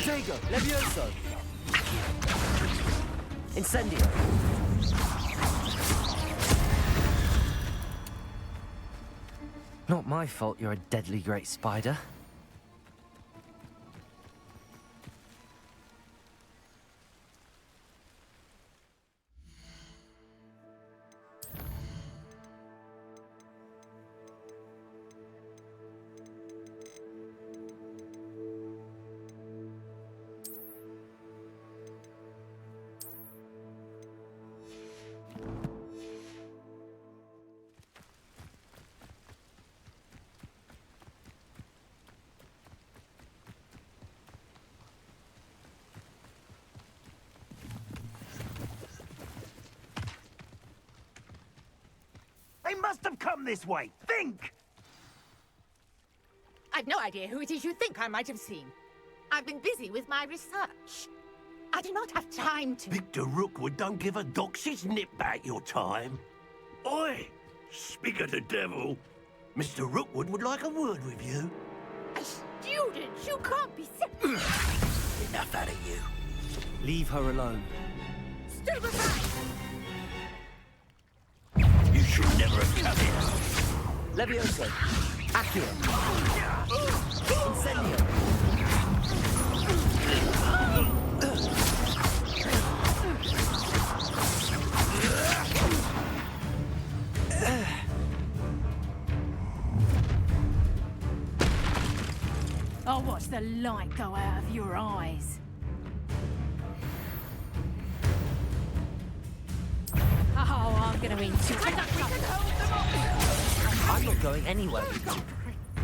Fuego, Levioso. Incendio. Not my fault you're a deadly great spider. They must have come this way. Think! I've no idea who it is you think I might have seen. I've been busy with my research. I do not have time to... Victor Rookwood don't give a doxy's nip back your time. Oi! Speak of the devil. Mr. Rookwood would like a word with you. A student? You can't be serious. Enough out of you. Leave her alone. Stand aside! You should never have come here. Levioso. Accio. Incendio. I'll watch the light go out of your eyes. Oh, I'm gonna enjoy that. I'm not going anywhere.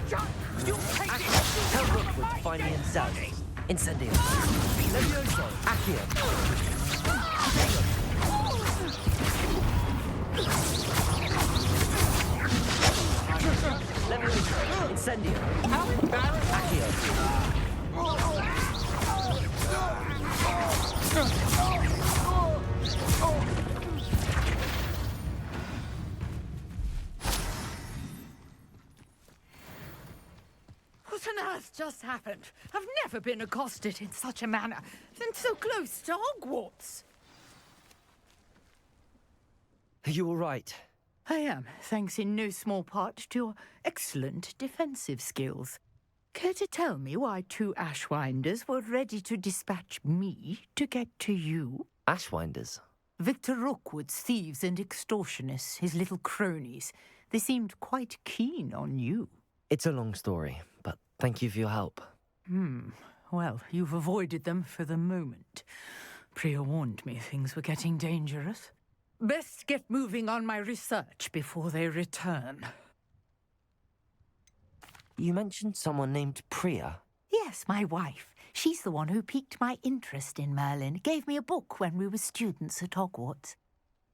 Tell Rookwood to find me himself. Incendio. Levioso. Accio. Levioso. Incendio. How embarrassing! Accio. What on earth just happened? I've never been accosted in such a manner, and so close to Hogwarts. Are you all right? I am, thanks in no small part to your excellent defensive skills. Care to tell me why two Ashwinders were ready to dispatch me to get to you? Ashwinders? Victor Rookwood's thieves and extortionists, his little cronies. They seemed quite keen on you. It's a long story, but thank you for your help. Well, you've avoided them for the moment. Priya warned me things were getting dangerous. Best get moving on my research before they return. You mentioned someone named Priya. Yes, my wife. She's the one who piqued my interest in Merlin, gave me a book when we were students at Hogwarts.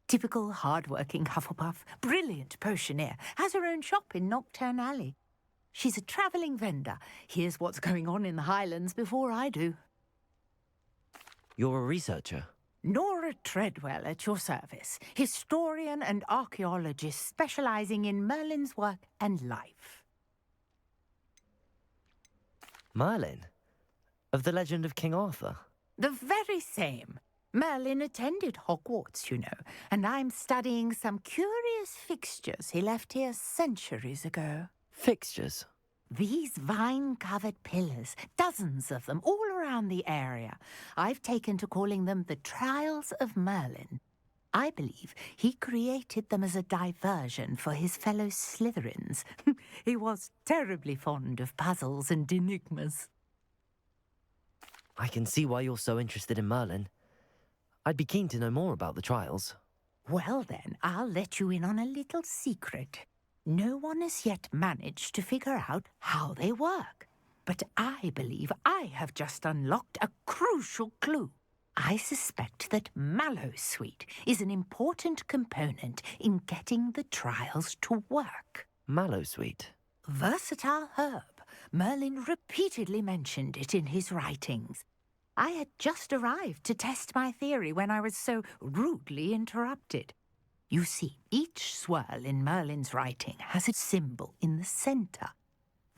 Typical hard-working Hufflepuff, brilliant potioneer, has her own shop in Knockturn Alley. She's a travelling vendor, hears what's going on in the Highlands before I do. You're a researcher? Nora Treadwell at your service, historian and archaeologist specialising in Merlin's work and life. Merlin? Of the legend of King Arthur? The very same. Merlin attended Hogwarts, you know, and I'm studying some curious fixtures he left here centuries ago. Fixtures? These vine-covered pillars, dozens of them, all around the area. I've taken to calling them the Trials of Merlin. I believe he created them as a diversion for his fellow Slytherins. He was terribly fond of puzzles and enigmas. I can see why you're so interested in Merlin. I'd be keen to know more about the trials. Well then, I'll let you in on a little secret. No one has yet managed to figure out how they work. But I believe I have just unlocked a crucial clue. I suspect that Mallowsweet is an important component in getting the trials to work. Mallowsweet? Versatile herb. Merlin repeatedly mentioned it in his writings. I had just arrived to test my theory when I was so rudely interrupted. You see, each swirl in Merlin's writing has a symbol in the centre.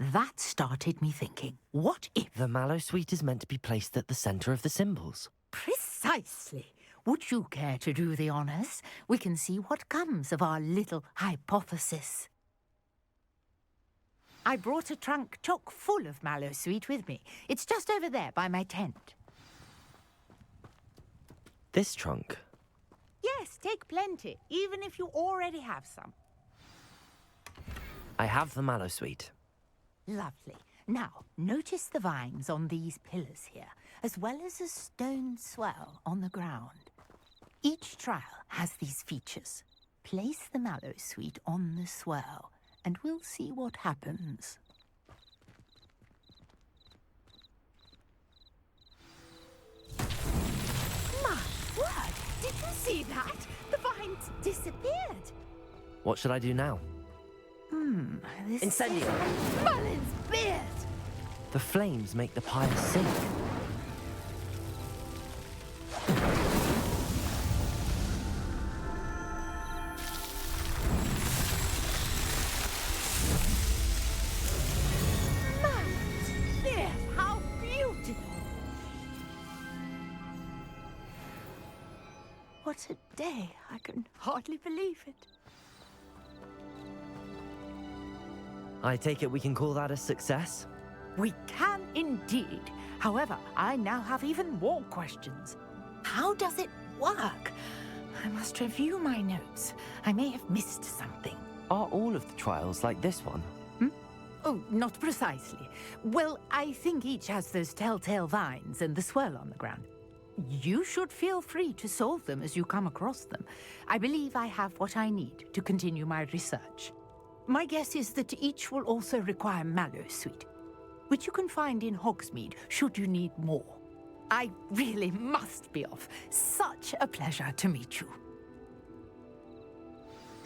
that started me thinking, what if? The mallow sweet is meant to be placed at the center of the symbols. Precisely. Would you care to do the honors? We can see what comes of our little hypothesis. I brought a trunk chock full of mallow sweet with me. It's just over there by my tent. This trunk? Yes, take plenty, even if you already have some. I have the mallow sweet. Lovely. Now, notice the vines on these pillars here, as well as a stone swell on the ground. Each trial has these features. Place the mallow sweet on the swell, and we'll see what happens. My word! Did you see that? The vines disappeared. What should I do now? This Incendio! is Merlin's beard! The flames make the pyre sink. Merlin's beard! How beautiful! What a day! I can hardly believe it. I take it we can call that a success? We can indeed. However, I now have even more questions. How does it work? I must review my notes. I may have missed something. Are all of the trials like this one? Oh, not precisely. Well, I think each has those telltale vines and the swirl on the ground. You should feel free to solve them as you come across them. I believe I have what I need to continue my research. My guess is that each will also require mallow sweet, which you can find in Hogsmeade should you need more. I really must be off. Such a pleasure to meet you.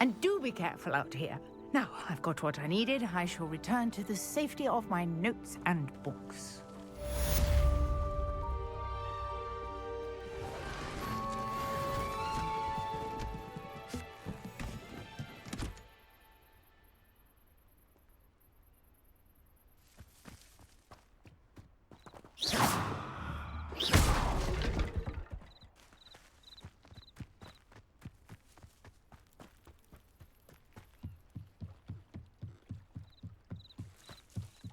And do be careful out here. Now, I've got what I needed. I shall return to the safety of my notes and books.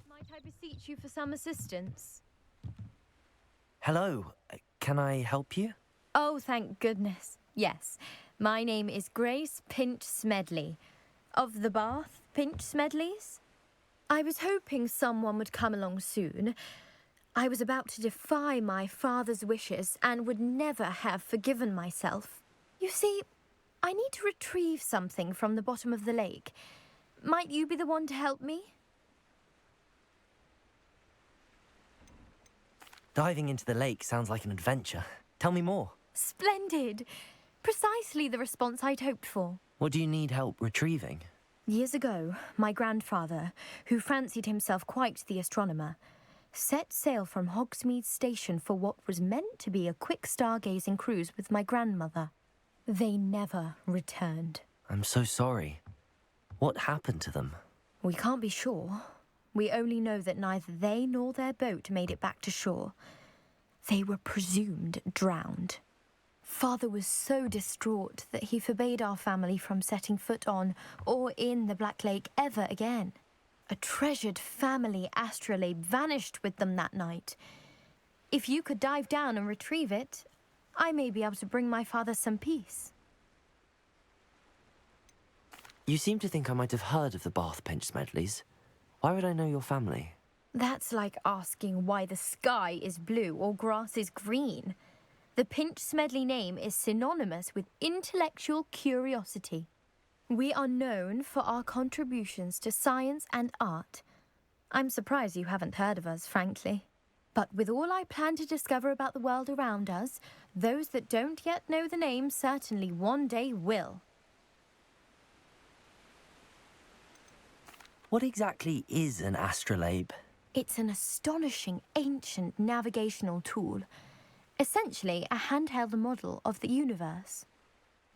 Might I beseech you for some assistance? Hello, can I help you? Oh, thank goodness. Yes, my name is Grace Pinch Smedley, of the Bath Pinch Smedleys. I was hoping someone would come along soon. I was about to defy my father's wishes and would never have forgiven myself. You see, I need to retrieve something from the bottom of the lake. Might you be the one to help me? Diving into the lake sounds like an adventure. Tell me more. Splendid! Precisely the response I'd hoped for. What do you need help retrieving? Years ago, my grandfather, who fancied himself quite the astronomer, set sail from Hogsmeade Station for what was meant to be a quick stargazing cruise with my grandmother. They never returned. I'm so sorry. What happened to them? We can't be sure. We only know that neither they nor their boat made it back to shore. They were presumed drowned. Father was so distraught that he forbade our family from setting foot on or in the Black Lake ever again. A treasured family astrolabe vanished with them that night. If you could dive down and retrieve it, I may be able to bring my father some peace. You seem to think I might have heard of the Bath Pinch Smedleys. Why would I know your family? That's like asking why the sky is blue or grass is green. The Pinch Smedley name is synonymous with intellectual curiosity. We are known for our contributions to science and art. I'm surprised you haven't heard of us, frankly. But with all I plan to discover about the world around us, those that don't yet know the name certainly one day will. What exactly is an astrolabe? It's an astonishing ancient navigational tool. Essentially a handheld model of the universe.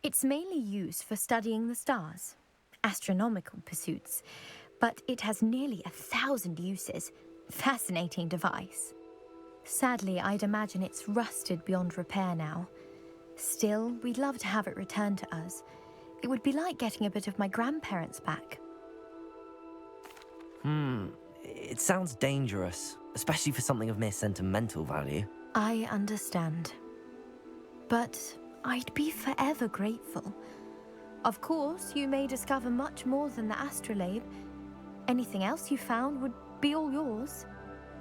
It's mainly used for studying the stars, astronomical pursuits, but it has nearly 1,000 uses. Fascinating device. Sadly, I'd imagine it's rusted beyond repair now. Still, we'd love to have it returned to us. It would be like getting a bit of my grandparents back. It sounds dangerous, especially for something of mere sentimental value. I understand. But I'd be forever grateful. Of course, you may discover much more than the astrolabe. Anything else you found would be all yours.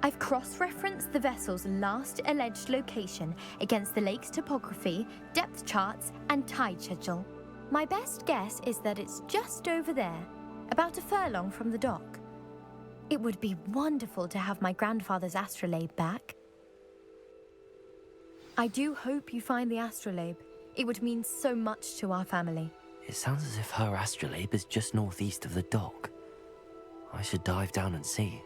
I've cross-referenced the vessel's last alleged location against the lake's topography, depth charts, and tide schedule. My best guess is that it's just over there, about a furlong from the dock. It would be wonderful to have my grandfather's astrolabe back. I do hope you find the astrolabe. It would mean so much to our family. It sounds as if her astrolabe is just northeast of the dock. I should dive down and see.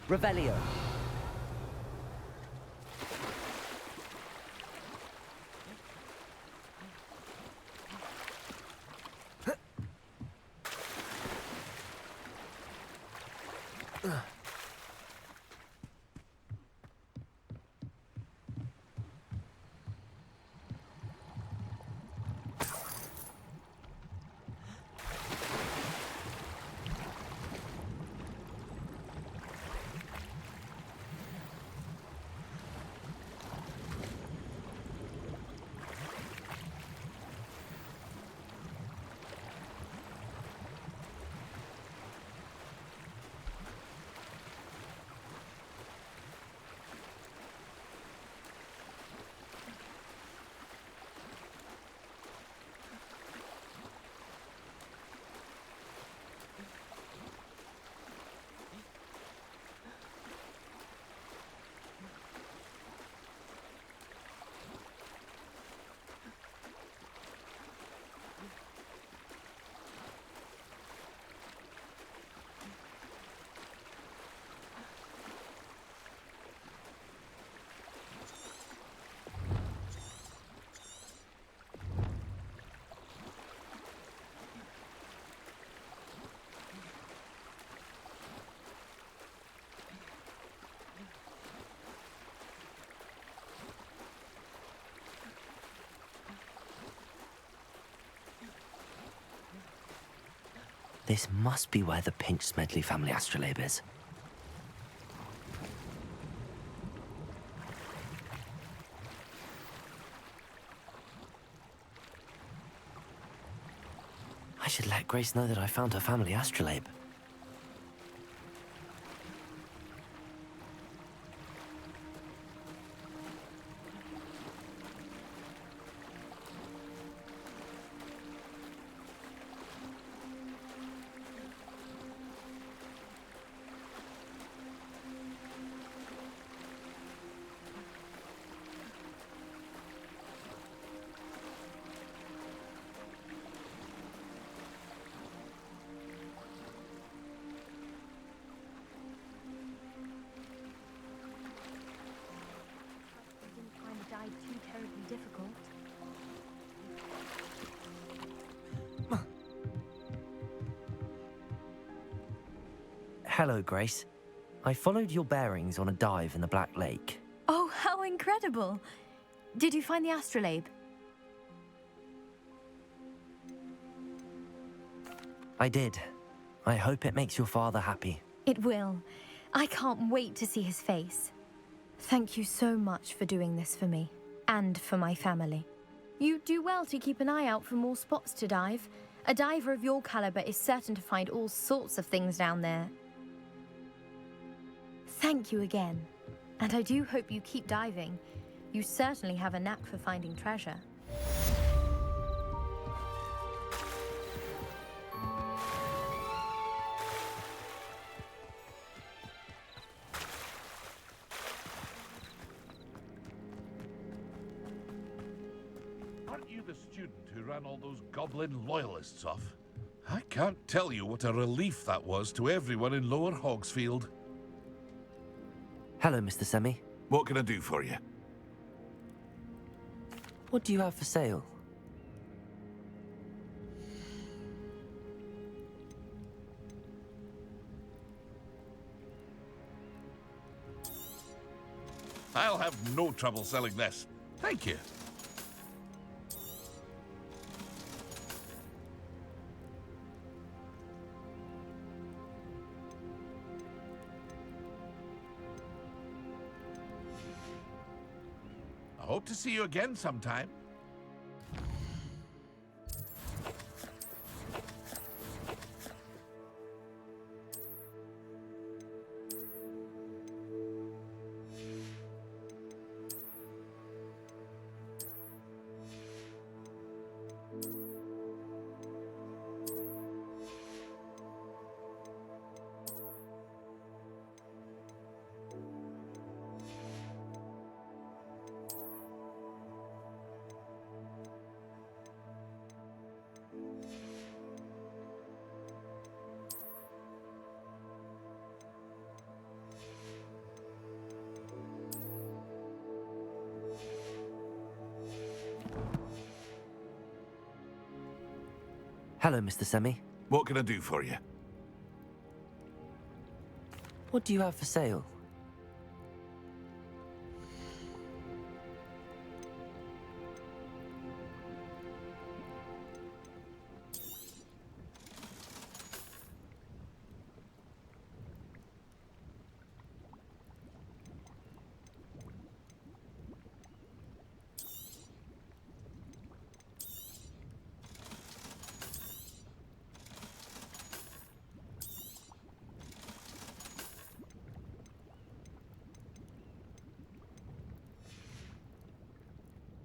Revelio. This must be where the Pinch Smedley family astrolabe is. I should let Grace know that I found her family astrolabe. Too terribly difficult. Hello, Grace. I followed your bearings on a dive in the Black Lake. Oh, how incredible! Did you find the astrolabe? I did. I hope it makes your father happy. It will. I can't wait to see his face. Thank you so much for doing this for me, and for my family. You do well to keep an eye out for more spots to dive. A diver of your caliber is certain to find all sorts of things down there. Thank you again, and I do hope you keep diving. You certainly have a knack for finding treasure. Aren't you the student who ran all those goblin loyalists off? I can't tell you what a relief that was to everyone in Lower Hogsfield. Hello, Mr. Semi. What can I do for you? What do you have for sale? I'll have no trouble selling this. Thank you. I hope to see you again sometime. Hello, Mr. Semi. What can I do for you? What do you have for sale?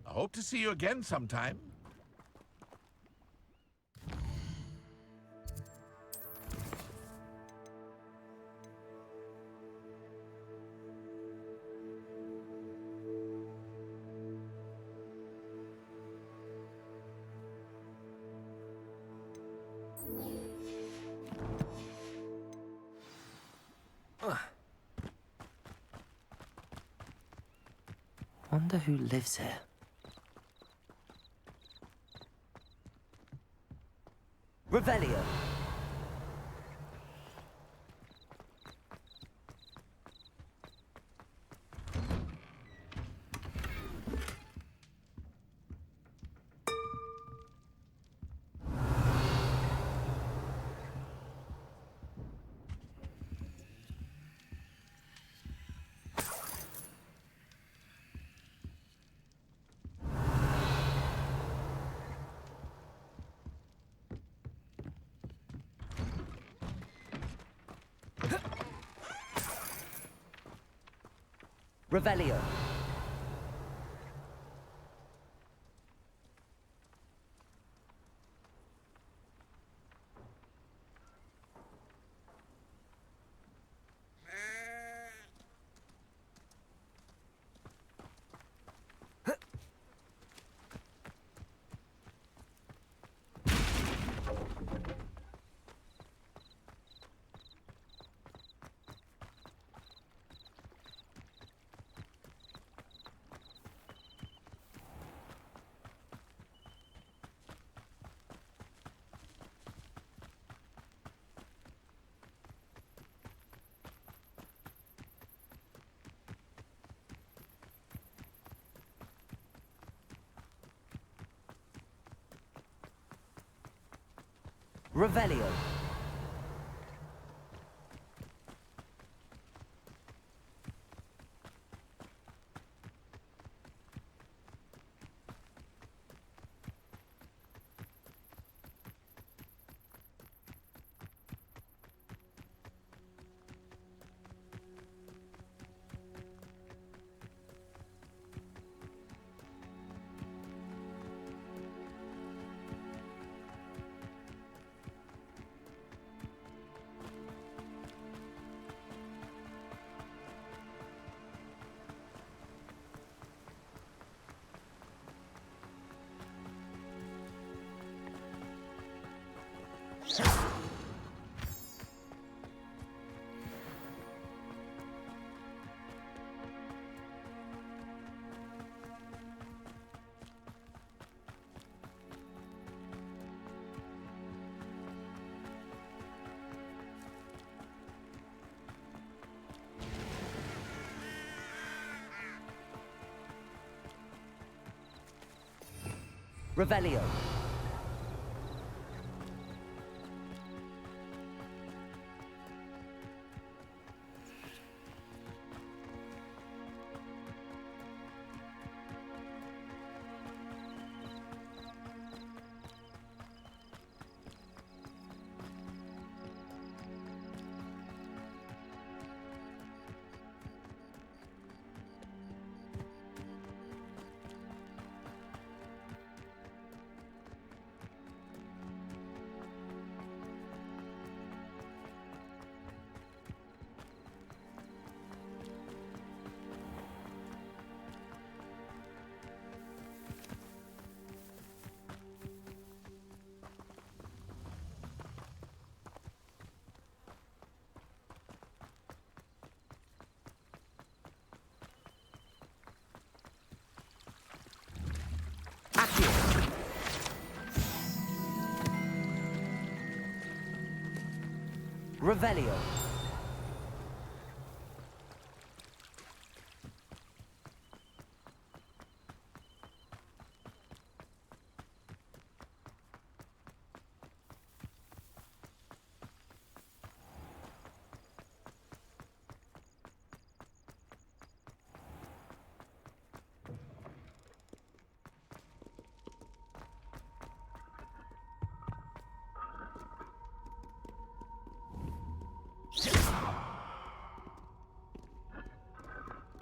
I hope to see you again sometime. Wonder who lives here. Revelio. Revelio. Revelio. Revelio. Accio. Revelio.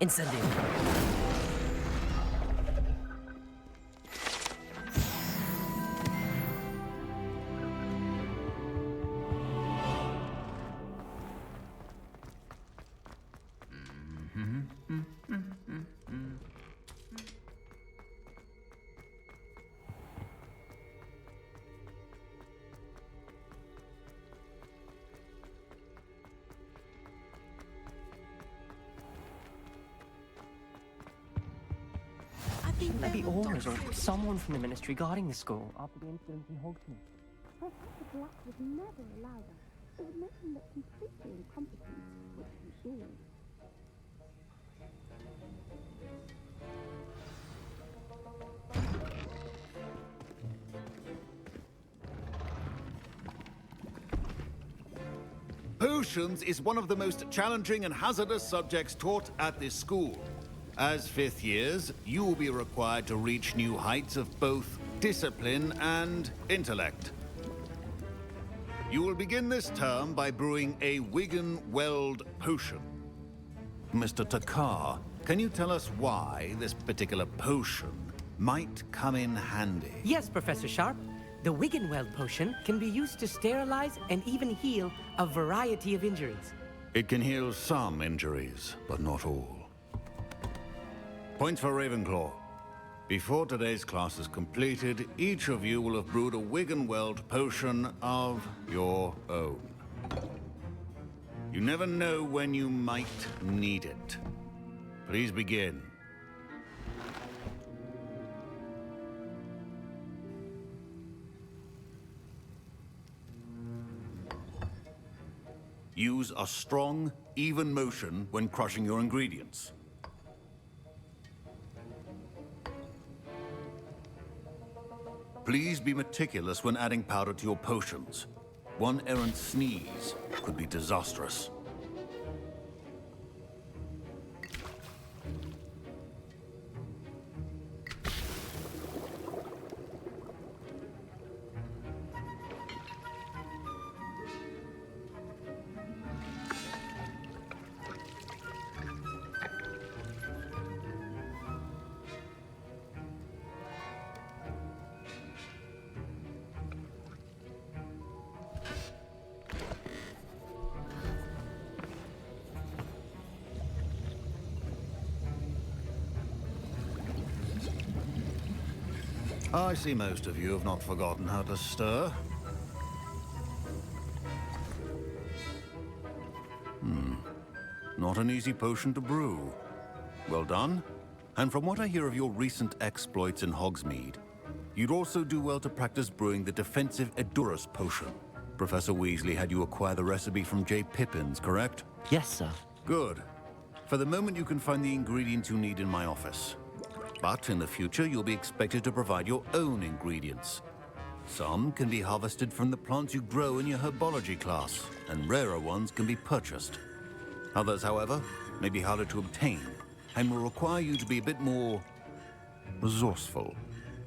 Incendio. Maybe Ormers or someone from the Ministry guarding the school after the incident in Hogsmeade. Professor Black would never allow that. It would make him look completely incompetent, which he is. Potions is one of the most challenging and hazardous subjects taught at this school. As fifth years, you will be required to reach new heights of both discipline and intellect. You will begin this term by brewing a Wigan-Weld potion. Mr. Takar, can you tell us why this particular potion might come in handy? Yes, Professor Sharp. The Wiggenweld potion can be used to sterilize and even heal a variety of injuries. It can heal some injuries, but not all. Points for Ravenclaw. Before today's class is completed, each of you will have brewed a Wiggenweld potion of your own. You never know when you might need it. Please begin. Use a strong, even motion when crushing your ingredients. Please be meticulous when adding powder to your potions. One errant sneeze could be disastrous. I see most of you have not forgotten how to stir. not an easy potion to brew. Well done. And from what I hear of your recent exploits in Hogsmeade, you'd also do well to practice brewing the defensive Edurus potion. Professor Weasley had you acquire the recipe from J. Pippins, correct? Yes, sir. Good. For the moment, you can find the ingredients you need in my office. But in the future, you'll be expected to provide your own ingredients. Some can be harvested from the plants you grow in your herbology class, and rarer ones can be purchased. Others, however, may be harder to obtain, and will require you to be a bit more resourceful.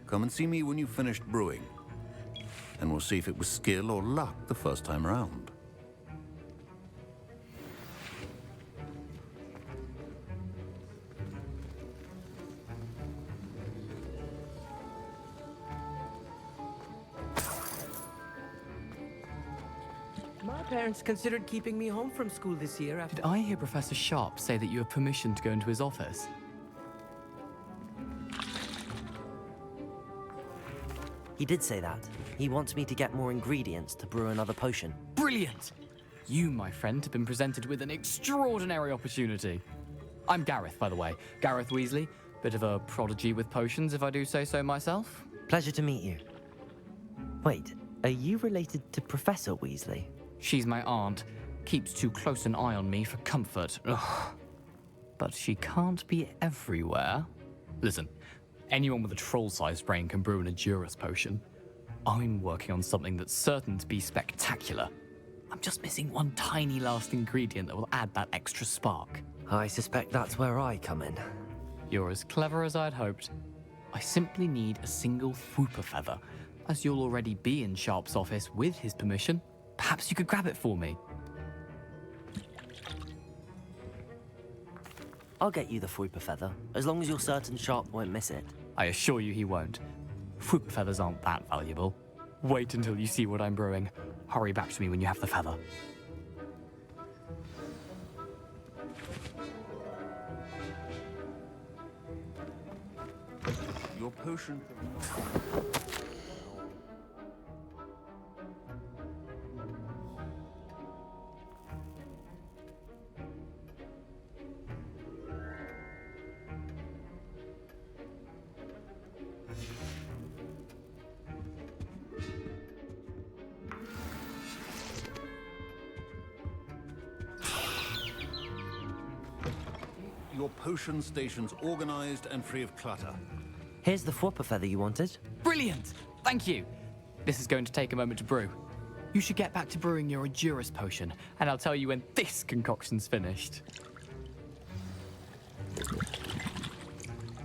Come and see me when you've finished brewing, and we'll see if it was skill or luck the first time around. My parents considered keeping me home from school this year after... Did I hear Professor Sharp say that you have permission to go into his office? He did say that. He wants me to get more ingredients to brew another potion. Brilliant! You, my friend, have been presented with an extraordinary opportunity. I'm Gareth, by the way. Gareth Weasley. Bit of a prodigy with potions, if I do say so myself. Pleasure to meet you. Wait, are you related to Professor Weasley? She's my aunt. Keeps too close an eye on me for comfort. Ugh. But she can't be everywhere. Listen, anyone with a troll-sized brain can brew an Edurus potion. I'm working on something that's certain to be spectacular. I'm just missing one tiny last ingredient that will add that extra spark. I suspect that's where I come in. You're as clever as I'd hoped. I simply need a single Whooper feather. As you'll already be in Sharp's office with his permission, perhaps you could grab it for me. I'll get you the Whooper feather, as long as you're certain Sharp won't miss it. I assure you he won't. Whooper feathers aren't that valuable. Wait until you see what I'm brewing. Hurry back to me when you have the feather. Your potion... Your potion station's organized and free of clutter. Here's the Whooper feather you wanted. Brilliant! Thank you! This is going to take a moment to brew. You should get back to brewing your Edurus potion, and I'll tell you when this concoction's finished.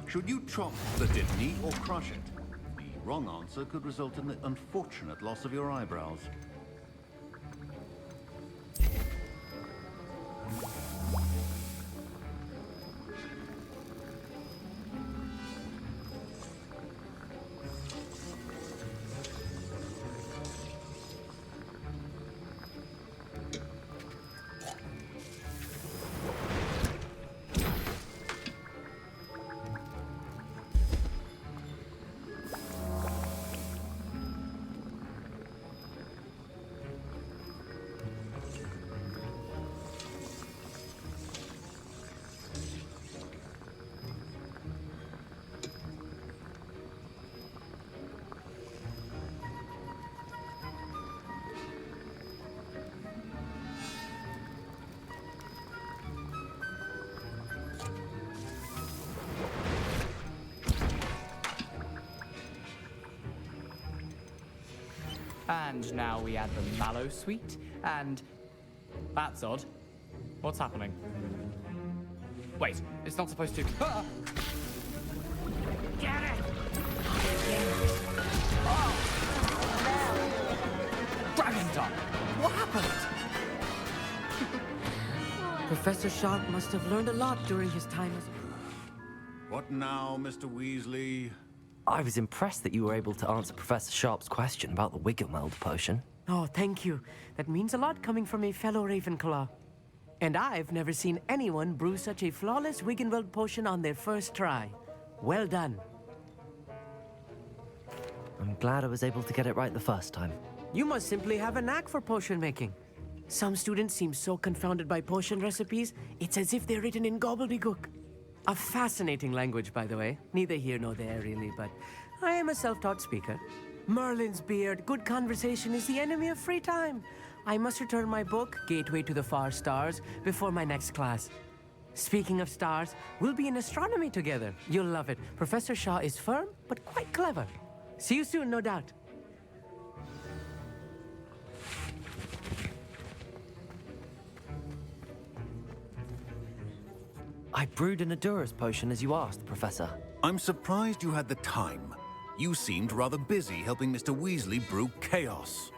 Should you chop the Dittany or crush it? The wrong answer could result in the unfortunate loss of your eyebrows. And now we add the mallow sweet, and... That's odd. What's happening? Wait, it's not supposed to... Ah! Get it! Oh! Dragon Tongue! What happened? Professor Sharp must have learned a lot during his time as... What now, Mr. Weasley? I was impressed that you were able to answer Professor Sharp's question about the Wiggenweld potion. Oh, thank you. That means a lot coming from a fellow Ravenclaw. And I've never seen anyone brew such a flawless Wiggenweld potion on their first try. Well done. I'm glad I was able to get it right the first time. You must simply have a knack for potion making. Some students seem so confounded by potion recipes, it's as if they're written in gobbledygook. A fascinating language, by the way. Neither here nor there, really, but I am a self-taught speaker. Merlin's beard, good conversation is the enemy of free time. I must return my book, Gateway to the Far Stars, before my next class. Speaking of stars, we'll be in astronomy together. You'll love it. Professor Shaw is firm, but quite clever. See you soon, no doubt. I brewed an Adurus potion as you asked, Professor. I'm surprised you had the time. You seemed rather busy helping Mr. Weasley brew chaos.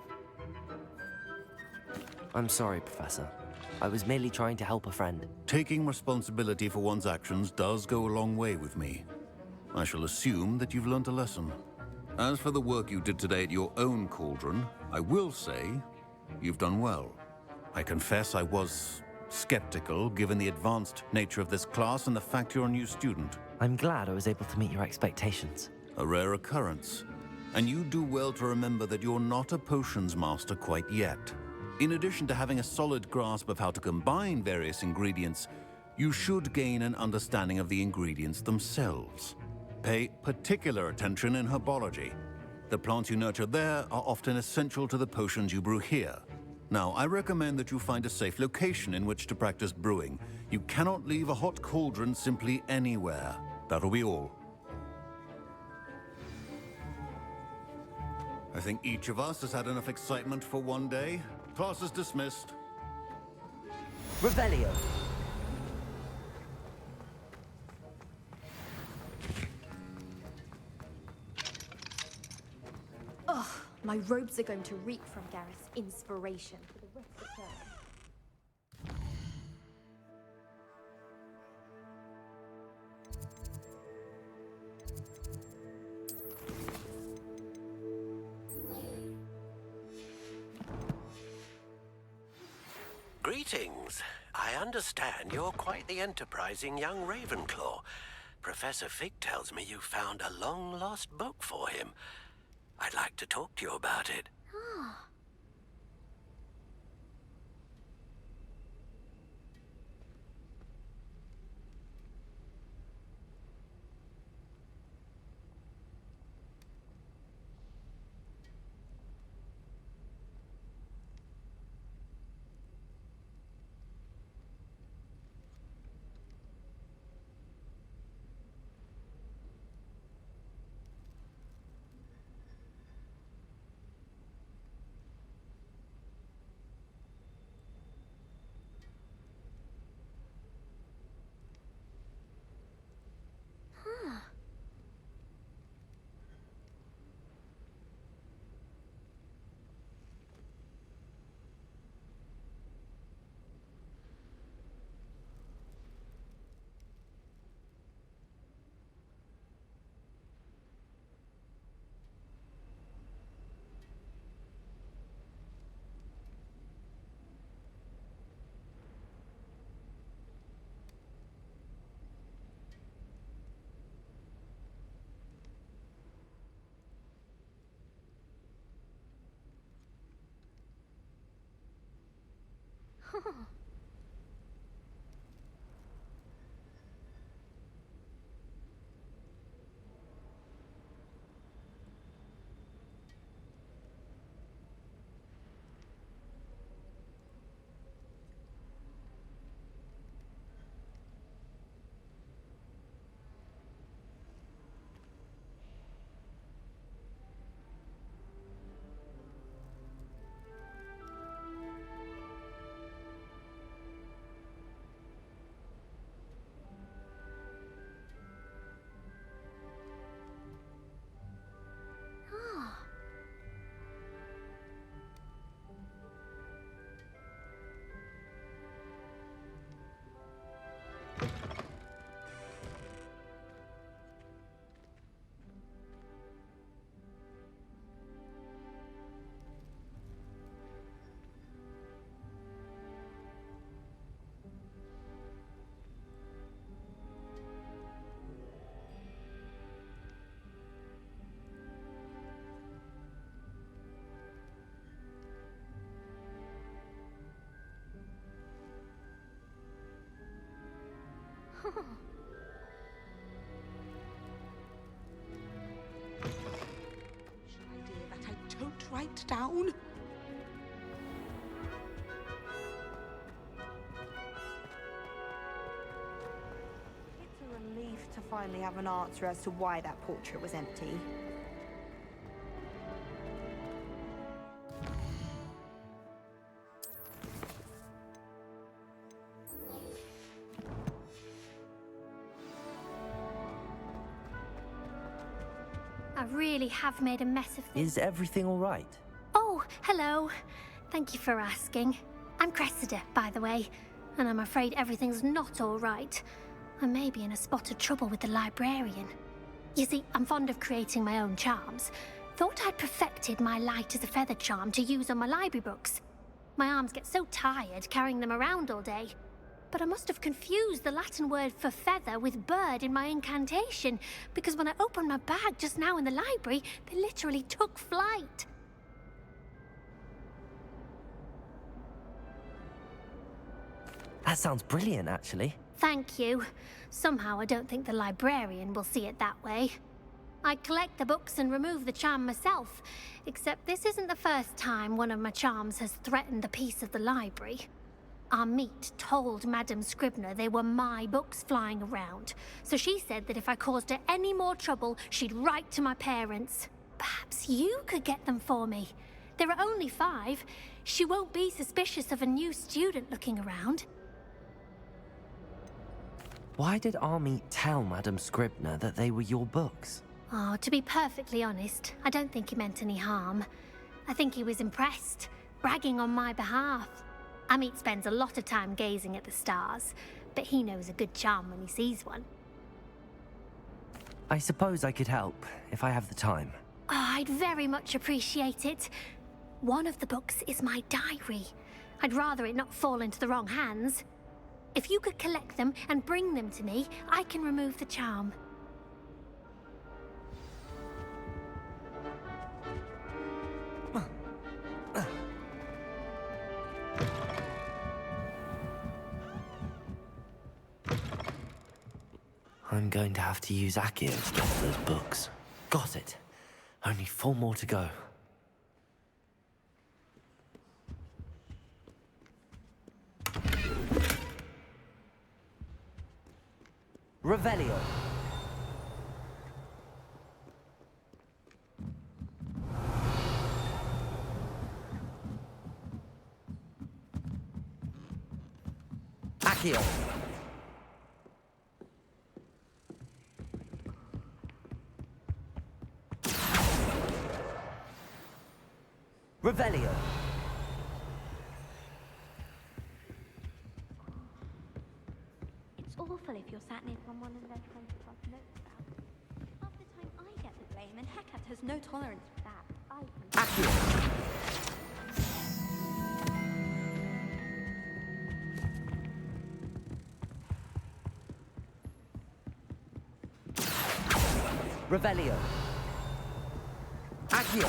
I'm sorry, Professor. I was merely trying to help a friend. Taking responsibility for one's actions does go a long way with me. I shall assume that you've learnt a lesson. As for the work you did today at your own cauldron, I will say you've done well. I confess I was skeptical given the advanced nature of this class and the fact you're a new student. I'm glad I was able to meet your expectations. A rare occurrence. And you do well to remember that you're not a potions master quite yet. In addition to having a solid grasp of how to combine various ingredients, you should gain an understanding of the ingredients themselves. Pay particular attention in herbology. The plants you nurture there are often essential to the potions you brew here. Now, I recommend that you find a safe location in which to practice brewing. You cannot leave a hot cauldron simply anywhere. That'll be all. I think each of us has had enough excitement for one day. Class is dismissed. Revelio. Ugh, my robes are going to reek from Gareth's inspiration for the rest of the term. Greetings. I understand you're quite the enterprising young Ravenclaw. Professor Fig tells me you found a long-lost book for him. I'd like to talk to you about it. idea that I don't write down. It's a relief to finally have an answer as to why that portrait was empty. I really have made a mess of things. Is everything all right? Oh, hello. Thank you for asking. I'm Cressida, by the way, and I'm afraid everything's not all right. I may be in a spot of trouble with the librarian. You see, I'm fond of creating my own charms. Thought I'd perfected my light as a feather charm to use on my library books. My arms get so tired carrying them around all day. But I must have confused the Latin word for feather with bird in my incantation, because when I opened my bag just now in the library, they literally took flight. That sounds brilliant, actually. Thank you. Somehow I don't think the librarian will see it that way. I collect the books and remove the charm myself, except this isn't the first time one of my charms has threatened the peace of the library. Our meet told Madame Scribner they were my books flying around, so she said that if I caused her any more trouble, she'd write to my parents. Perhaps you could get them for me. There are only 5. She won't be suspicious of a new student looking around. Why did Army tell Madame Scribner that they were your books? Oh, to be perfectly honest, I don't think he meant any harm. I think he was impressed, bragging on my behalf. Amit spends a lot of time gazing at the stars, but he knows a good charm when he sees one. I suppose I could help, if I have the time. Oh, I'd very much appreciate it. One of the books is my diary. I'd rather it not fall into the wrong hands. If you could collect them and bring them to me, I can remove the charm. I'm going to have to use Accio to get those books. Got it. Only 4 more to go. Revelio. Accio. Revelio. It's awful if you're sat near someone and they're trying to pass notes about. Half the time I get the blame, and Hecate has no tolerance for that. I can... Accio. Revelio. Accio.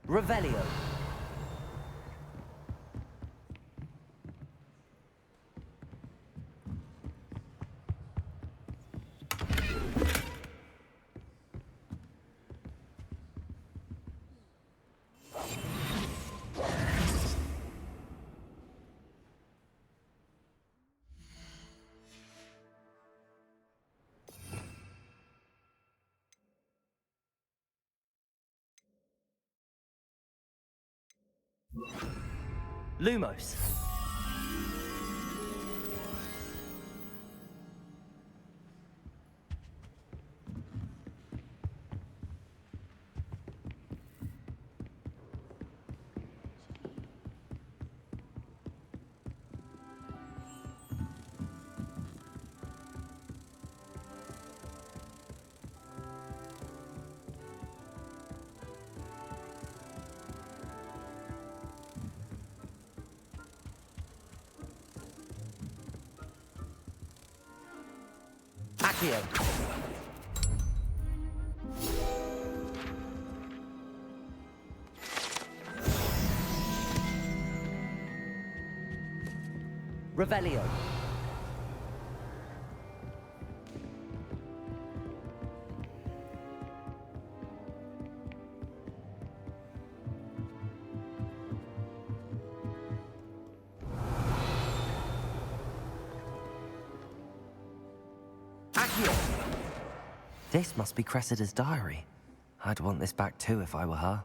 Revelio. Lumos. Accio. Revelio. Accio. This must be Cressida's diary. I'd want this back too if I were her.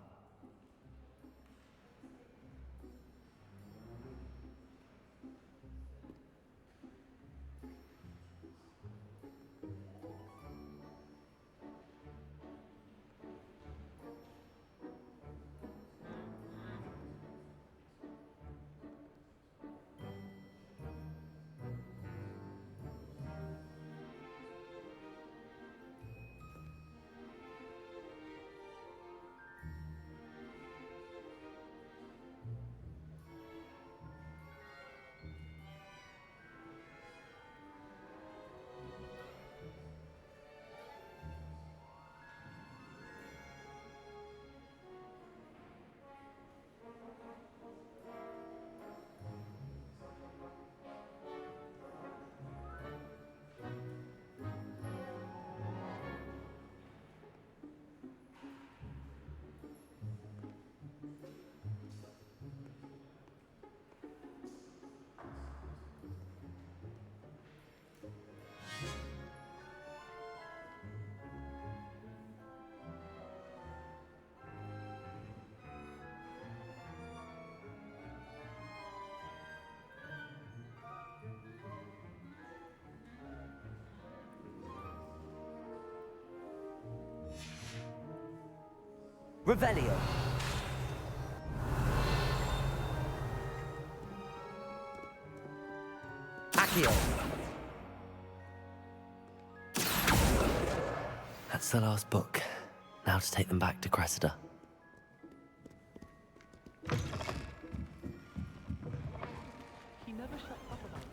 Revelio. Accio. That's the last book. Now to take them back to Cressida. He never shut up about it.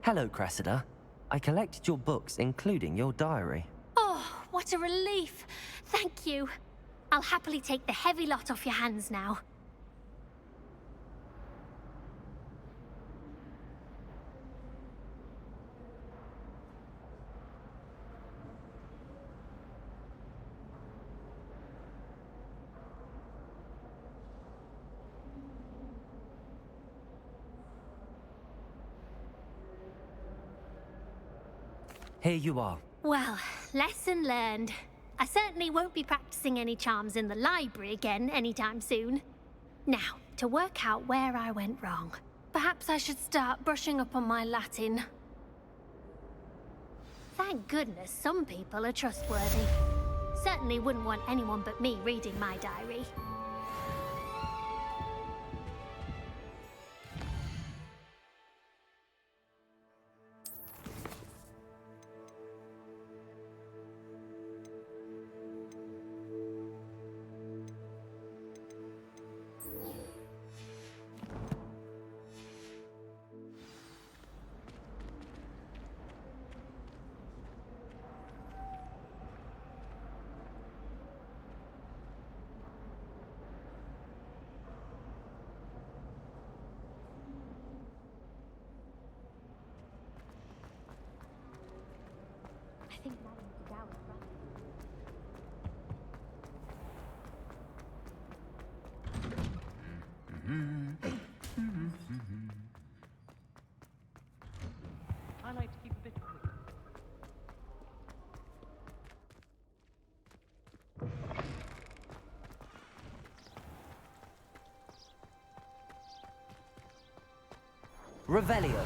Hello, Cressida. I collected your books, including your diary. Oh, what a relief. Thank you. I'll happily take the heavy lot off your hands now. Here you are. Well, lesson learned. I certainly won't be practicing any charms in the library again anytime soon. Now, to work out where I went wrong. Perhaps I should start brushing up on my Latin. Thank goodness some people are trustworthy. Certainly wouldn't want anyone but me reading my diary. I think Madame Vidal is right. I like to keep a bit quick. Revelio.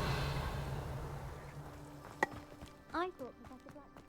I thought Professor Black was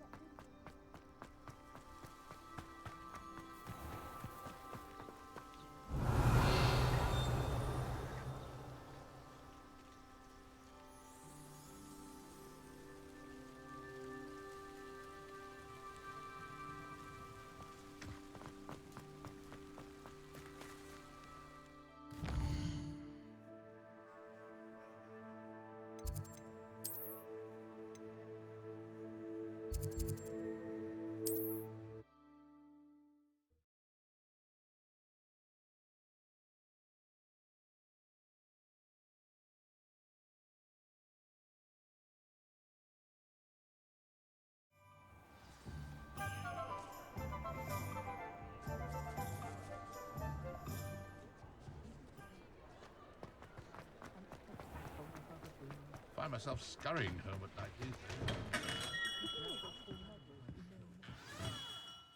find myself scurrying home at night these days.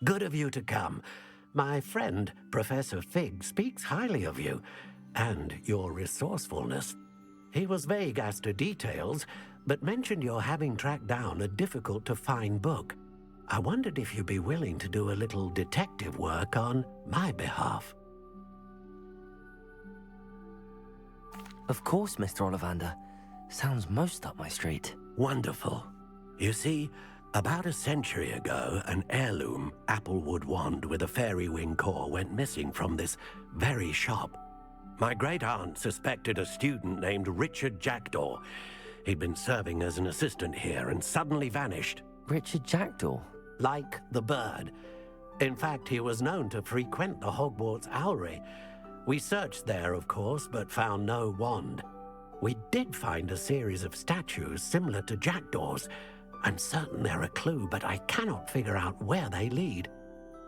Good of you to come. My friend, Professor Fig, speaks highly of you and your resourcefulness. He was vague as to details, but mentioned your having tracked down a difficult-to-find book. I wondered if you'd be willing to do a little detective work on my behalf. Of course, Mr. Ollivander. Sounds most up my street. Wonderful. You see, about a century ago, an heirloom applewood wand with a fairy wing core went missing from this very shop. My great-aunt suspected a student named Richard Jackdaw. He'd been serving as an assistant here and suddenly vanished. Richard Jackdaw? Like the bird. In fact, he was known to frequent the Hogwarts Owlery. We searched there, of course, but found no wand. We did find a series of statues similar to Jackdaw's. I'm certain they're a clue, but I cannot figure out where they lead.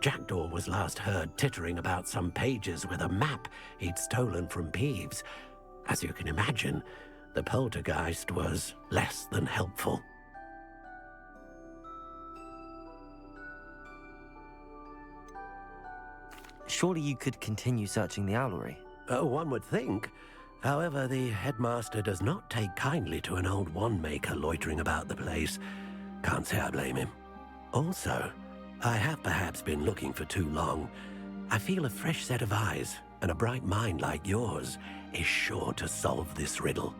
Jackdaw was last heard tittering about some pages with a map he'd stolen from Peeves. As you can imagine, the poltergeist was less than helpful. Surely you could continue searching the owlery. Oh, one would think. However, the headmaster does not take kindly to an old wand-maker loitering about the place. Can't say I blame him. Also, I have perhaps been looking for too long. I feel a fresh set of eyes, and a bright mind like yours is sure to solve this riddle.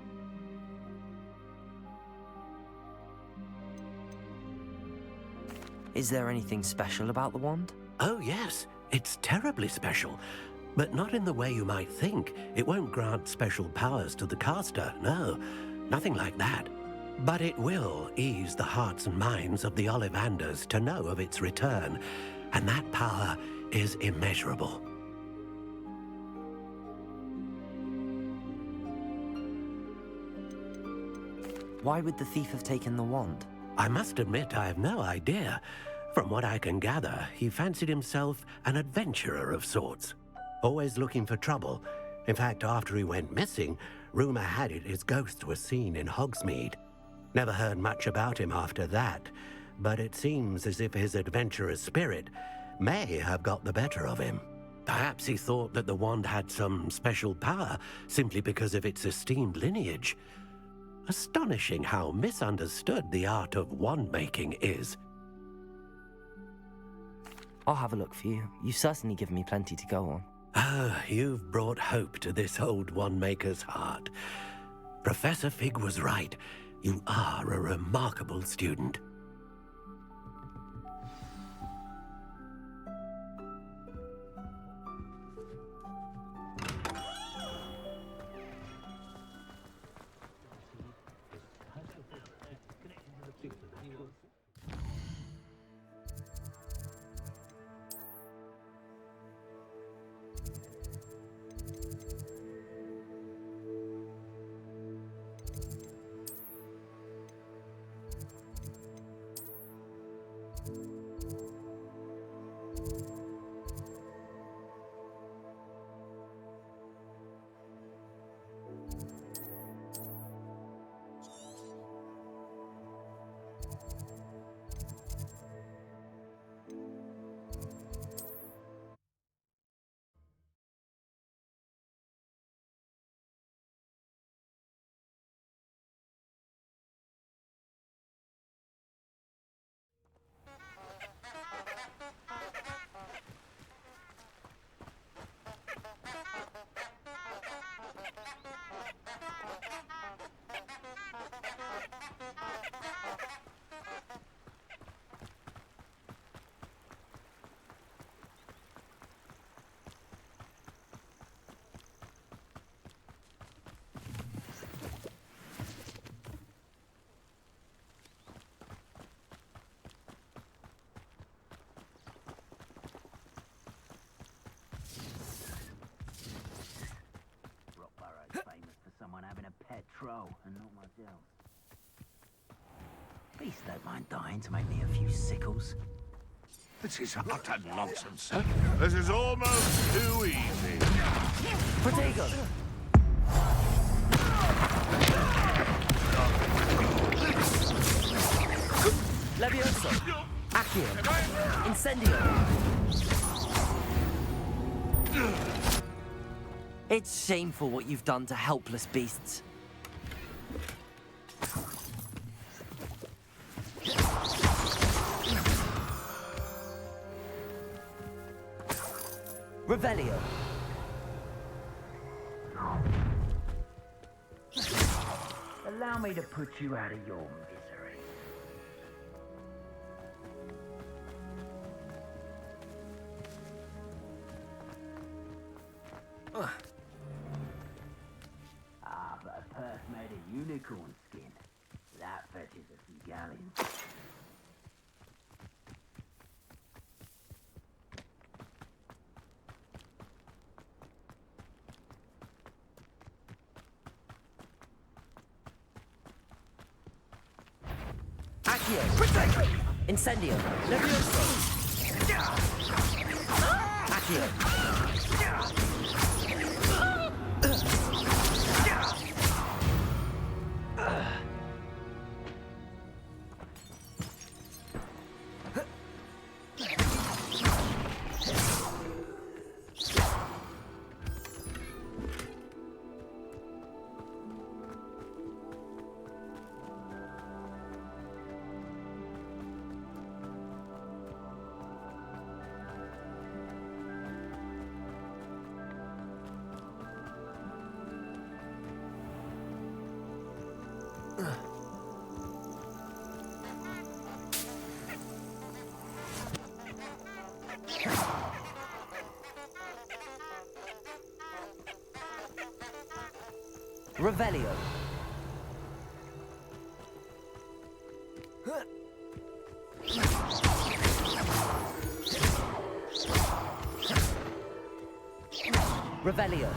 Is there anything special about the wand? Oh, yes. It's terribly special. But not in the way you might think. It won't grant special powers to the caster, no. Nothing like that. But it will ease the hearts and minds of the Ollivanders to know of its return, and that power is immeasurable. Why would the thief have taken the wand? I must admit I have no idea. From what I can gather, he fancied himself an adventurer of sorts. Always looking for trouble. In fact, after he went missing, rumor had it his ghost was seen in Hogsmeade. Never heard much about him after that, but it seems as if his adventurous spirit may have got the better of him. Perhaps he thought that the wand had some special power simply because of its esteemed lineage. Astonishing how misunderstood the art of wand-making is. I'll have a look for you. You've certainly given me plenty to go on. Ah, you've brought hope to this old wand-maker's heart. Professor Fig was right. You are a remarkable student. Troll and not much else. Beast don't mind dying to make me a few sickles. This is utter nonsense, sir. This is almost too easy. Protego! Levioso! Accio! Incendio! It's shameful what you've done to helpless beasts. Revelio. Allow me to put you out of your misery. But a purse made of unicorn skin. That fetches a few galleons. Accio! Incendio! Levioso! Accio! Revelio. Revelio.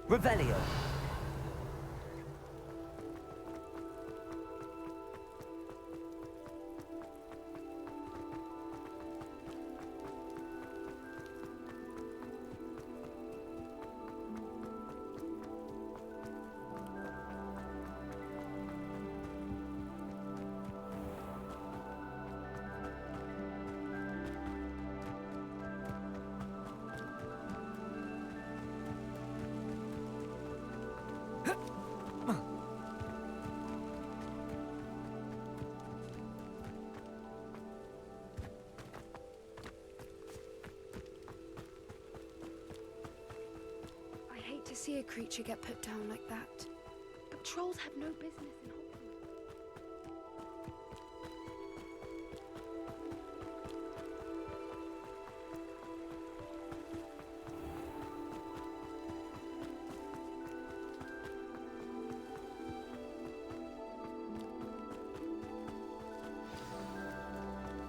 Revelio. To see a creature get put down like that. But trolls have no business in Hogwarts.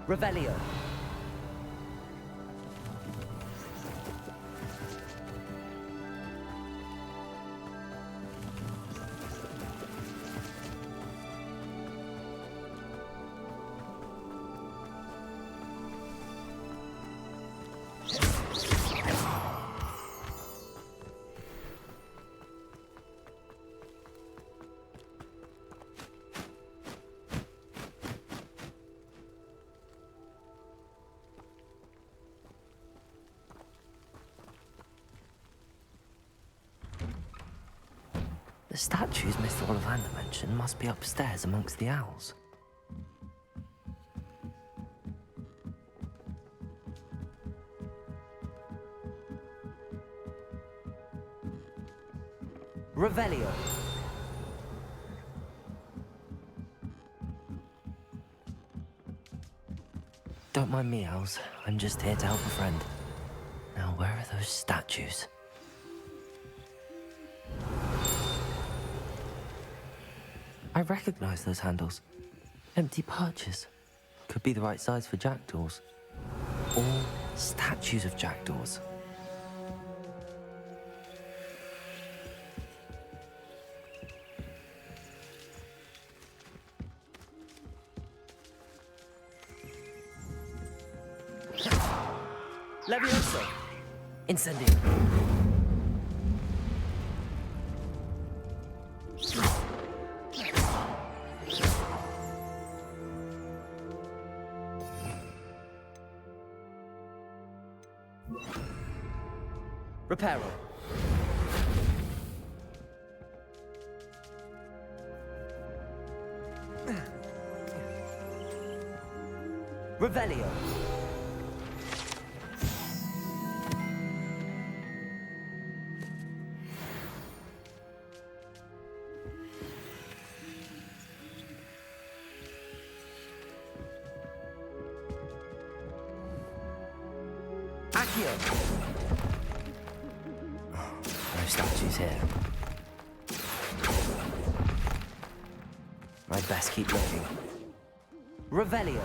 Revelio. The statues Mr. Ollivander mentioned must be upstairs amongst the owls. Revelio. Don't mind me, owls. I'm just here to help a friend. Now, where are those statues? I recognize those handles. Empty perches. Could be the right size for jackdaws. Or statues of jackdaws. Levioso! Incendio! Reparo. Revelio. Accio. No statues here. I'd best keep looking. Revelio.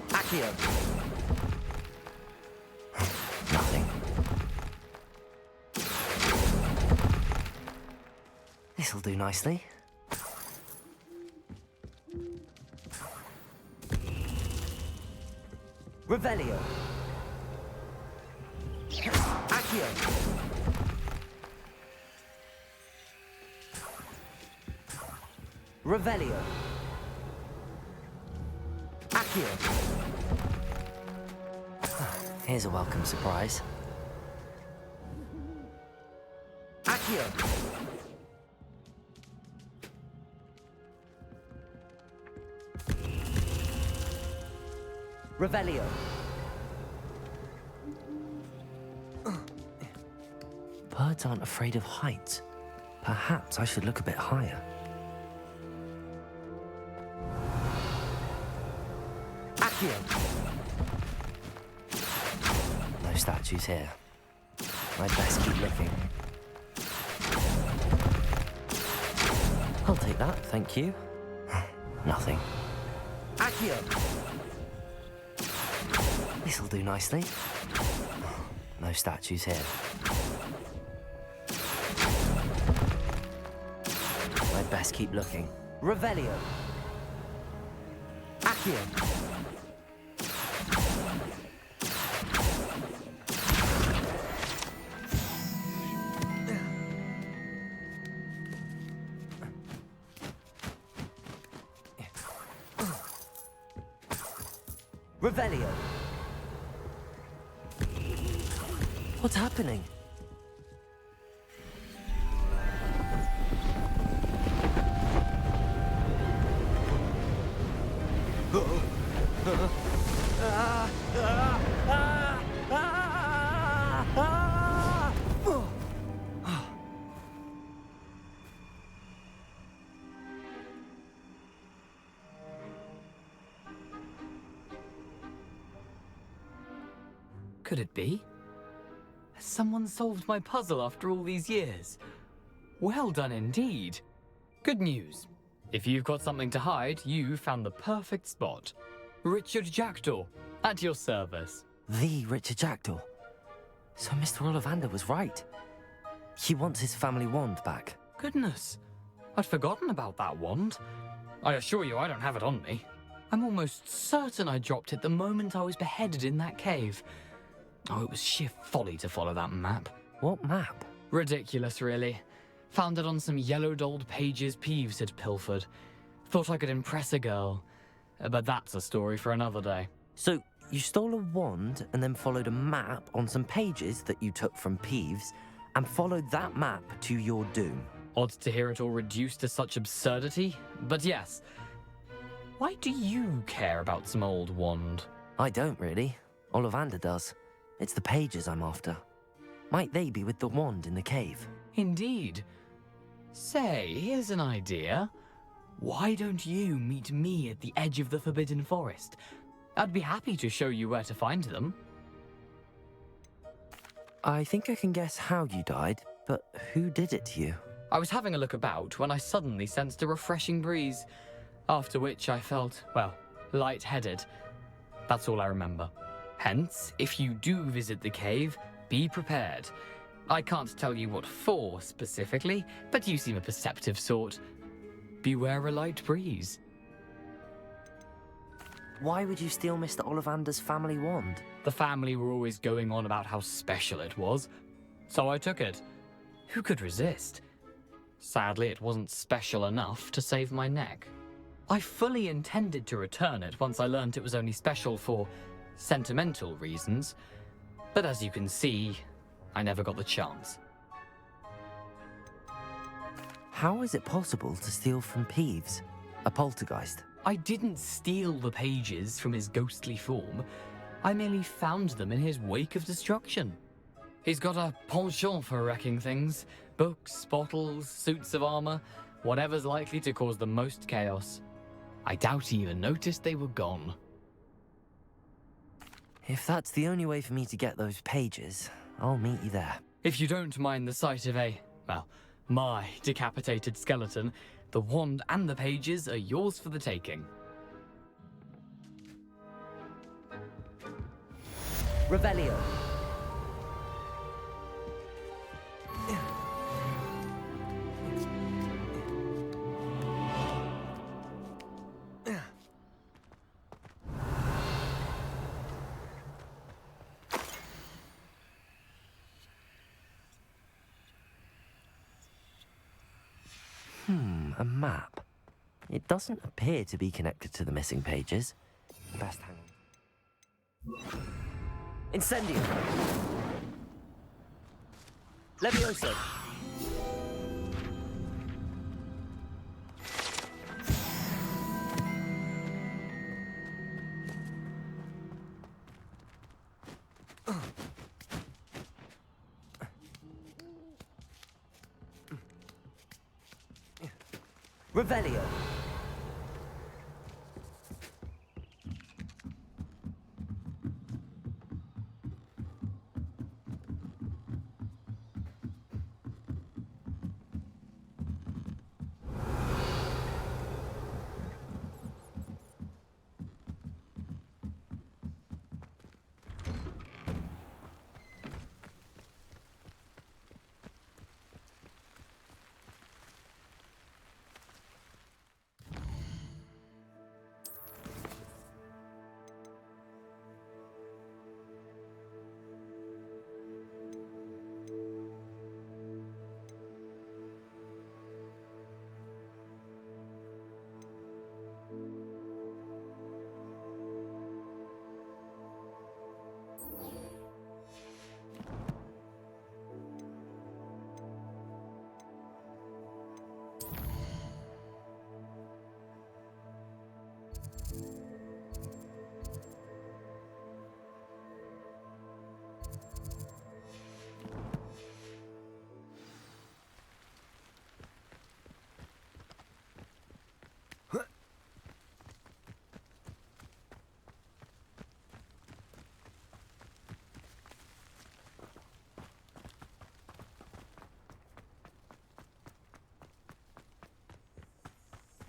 Accio. Nothing. This'll do nicely. Revelio. Accio. Revelio. Accio. Here's a welcome surprise. Accio. Revelio. Birds aren't afraid of heights. Perhaps I should look a bit higher. Accio. No statues here. I'd best keep looking. I'll take that, thank you. Nothing. Accio. This'll do nicely. No statues here. I'd best keep looking. Revelio. Accio. Revelio. What's happening? Could it be? Has someone solved my puzzle after all these years? Well done indeed. Good news. If you've got something to hide, you found the perfect spot. Richard Jackdaw, at your service. The Richard Jackdaw. So Mr. Ollivander was right. He wants his family wand back. Goodness, I'd forgotten about that wand. I assure you I don't have it on me. I'm almost certain I dropped it the moment I was beheaded in that cave. Oh, it was sheer folly to follow that map. What map? Ridiculous, really. Found it on some yellowed old pages Peeves had pilfered. Thought I could impress a girl. But that's a story for another day. So, you stole a wand and then followed a map on some pages that you took from Peeves and followed that map to your doom. Odd to hear it all reduced to such absurdity, but yes. Why do you care about some old wand? I don't really. Ollivander does. It's the pages I'm after. Might they be with the wand in the cave? Indeed. Say, here's an idea. Why don't you meet me at the edge of the Forbidden Forest? I'd be happy to show you where to find them. I think I can guess how you died, but who did it to you? I was having a look about when I suddenly sensed a refreshing breeze, after which I felt, well, lightheaded. That's all I remember. Hence, if you do visit the cave, be prepared. I can't tell you what for specifically, but you seem a perceptive sort. Beware a light breeze. Why would you steal Mr. Ollivander's family wand? The family were always going on about how special it was, so I took it. Who could resist? Sadly, it wasn't special enough to save my neck. I fully intended to return it once I learned it was only special for sentimental reasons, but as you can see, I never got the chance. How is it possible to steal from Peeves, a poltergeist? I didn't steal the pages from his ghostly form. I merely found them in his wake of destruction. He's got a penchant for wrecking things. Books, bottles, suits of armor, whatever's likely to cause the most chaos. I doubt he even noticed they were gone. If that's the only way for me to get those pages, I'll meet you there. If you don't mind the sight of my decapitated skeleton, the wand and the pages are yours for the taking. Revelio. A map. It doesn't appear to be connected to the missing pages. Best hang on. Incendio! Levioso! Revelio.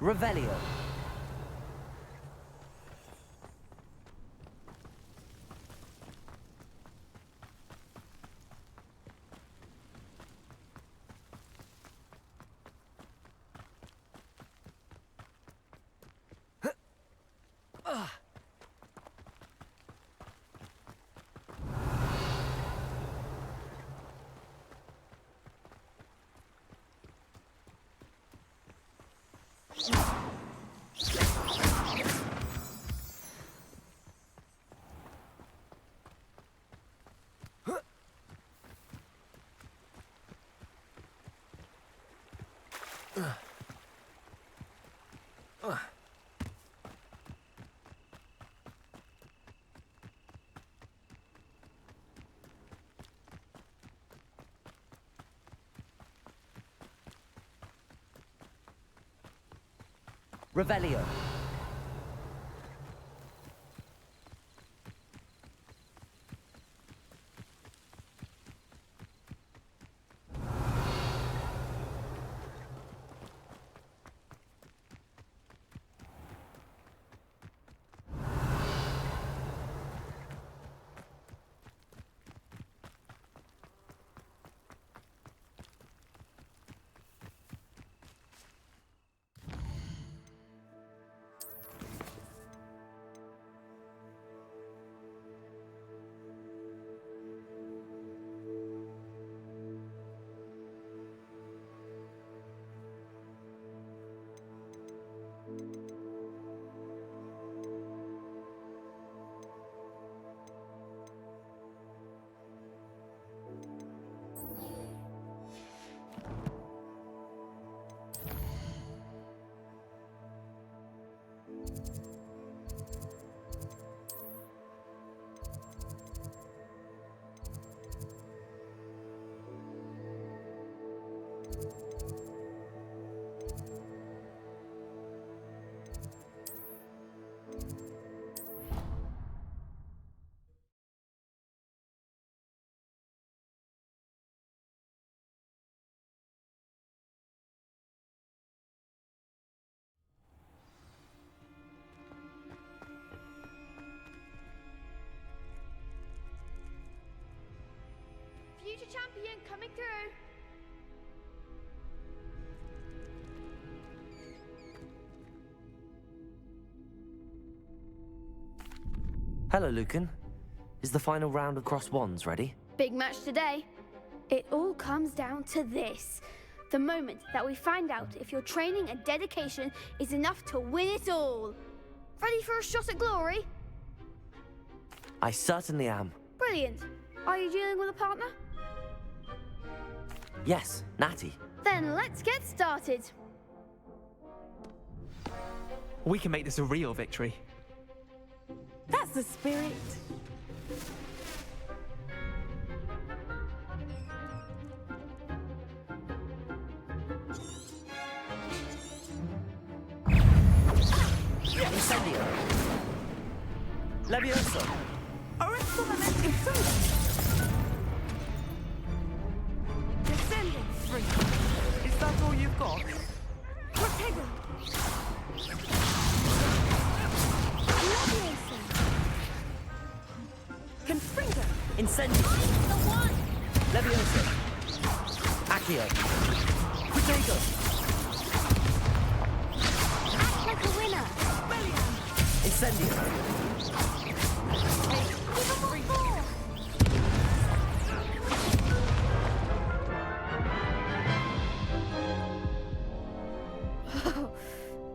Revelio. Revelio. Future champion coming through. Hello, Lucan. Is the final round of cross wands ready? Big match today. It all comes down to this. The moment that we find out if your training and dedication is enough to win it all. Ready for a shot at glory? I certainly am. Brilliant. Are you dealing with a partner? Yes, Natty. Then let's get started. We can make this a real victory. That's the spirit. Incendio. Levioso. Descending free. Is that all you've got? Protego. Confringo. Incendio. The one. Levioso. Accio. Protego. Act like a winner. Incendio.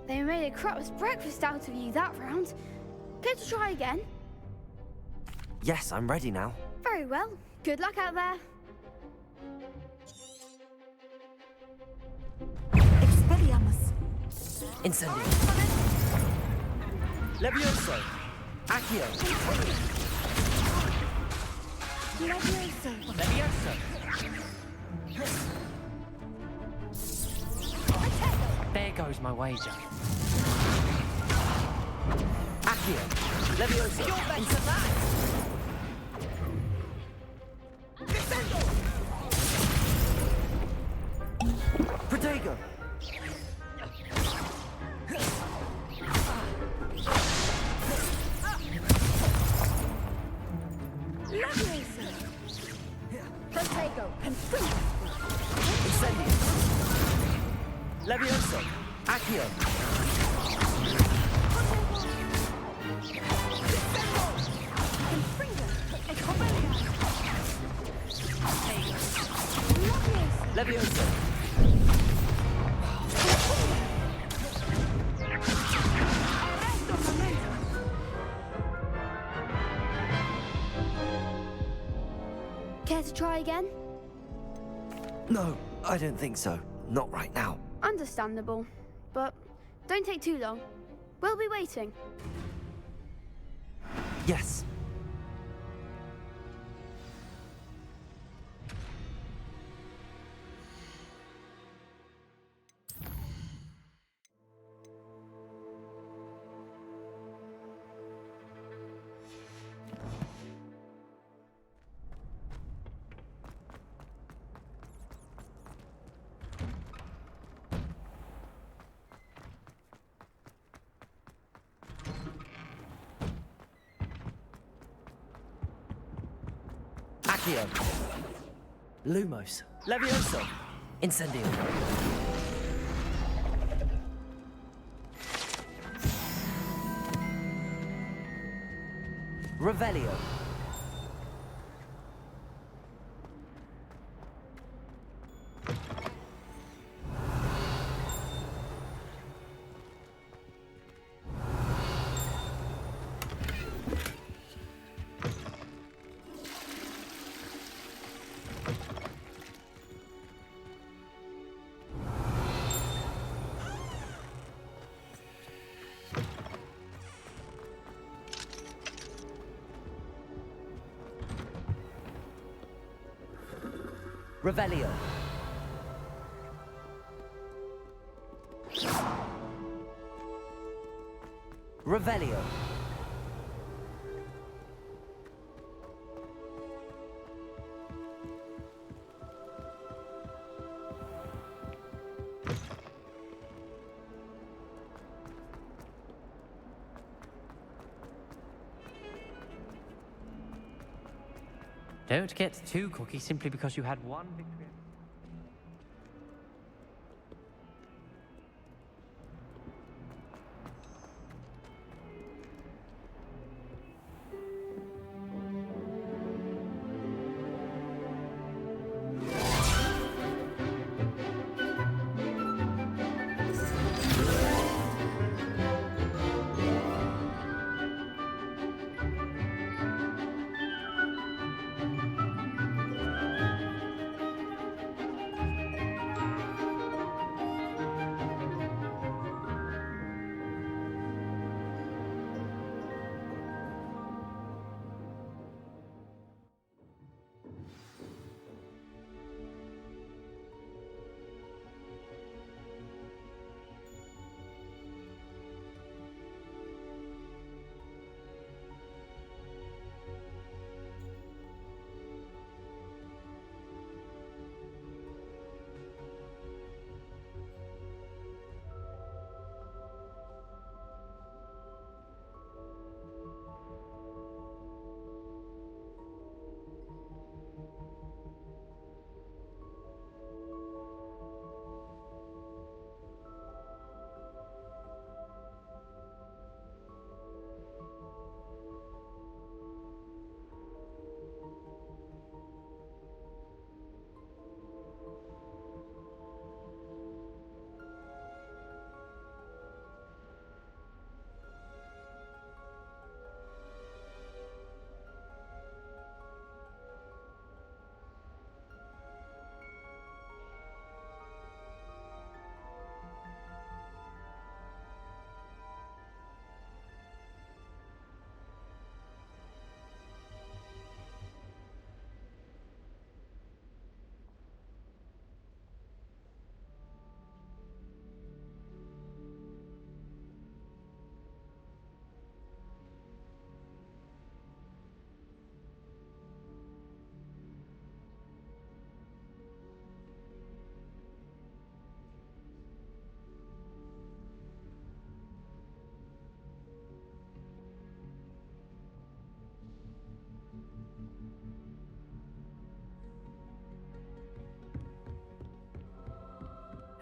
They made a crap's breakfast out of you that round. Care to try again? Yes, I'm ready now. Very well. Good luck out there. Expelliarmus. Incendio. Levioso. Accio. Levioso. Levioso. There goes my wager. Accio. Levioso. Into that. Protego. Levioso. Protego. Confringo. Incendio. Levioso. Accio. Confringo. Expelliarmus. Levioso. Care to try again? No, I don't think so. Not right now. Understandable. But don't take too long. We'll be waiting. Yes. Accio. Lumos. Levioso. Incendio. Revelio. Revelio. Revelio. Don't get too cocky simply because you had one victory.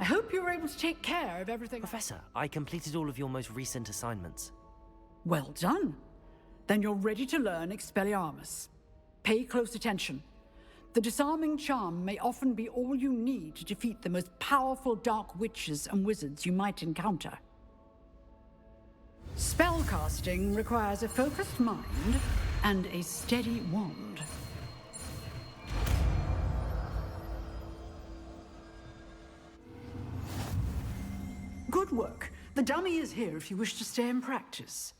I hope you were able to take care of everything. Professor, I completed all of your most recent assignments. Well done. Then you're ready to learn Expelliarmus. Pay close attention. The disarming charm may often be all you need to defeat the most powerful dark witches and wizards you might encounter. Spellcasting requires a focused mind and a steady wand. Good work. The dummy is here if you wish to stay and practice.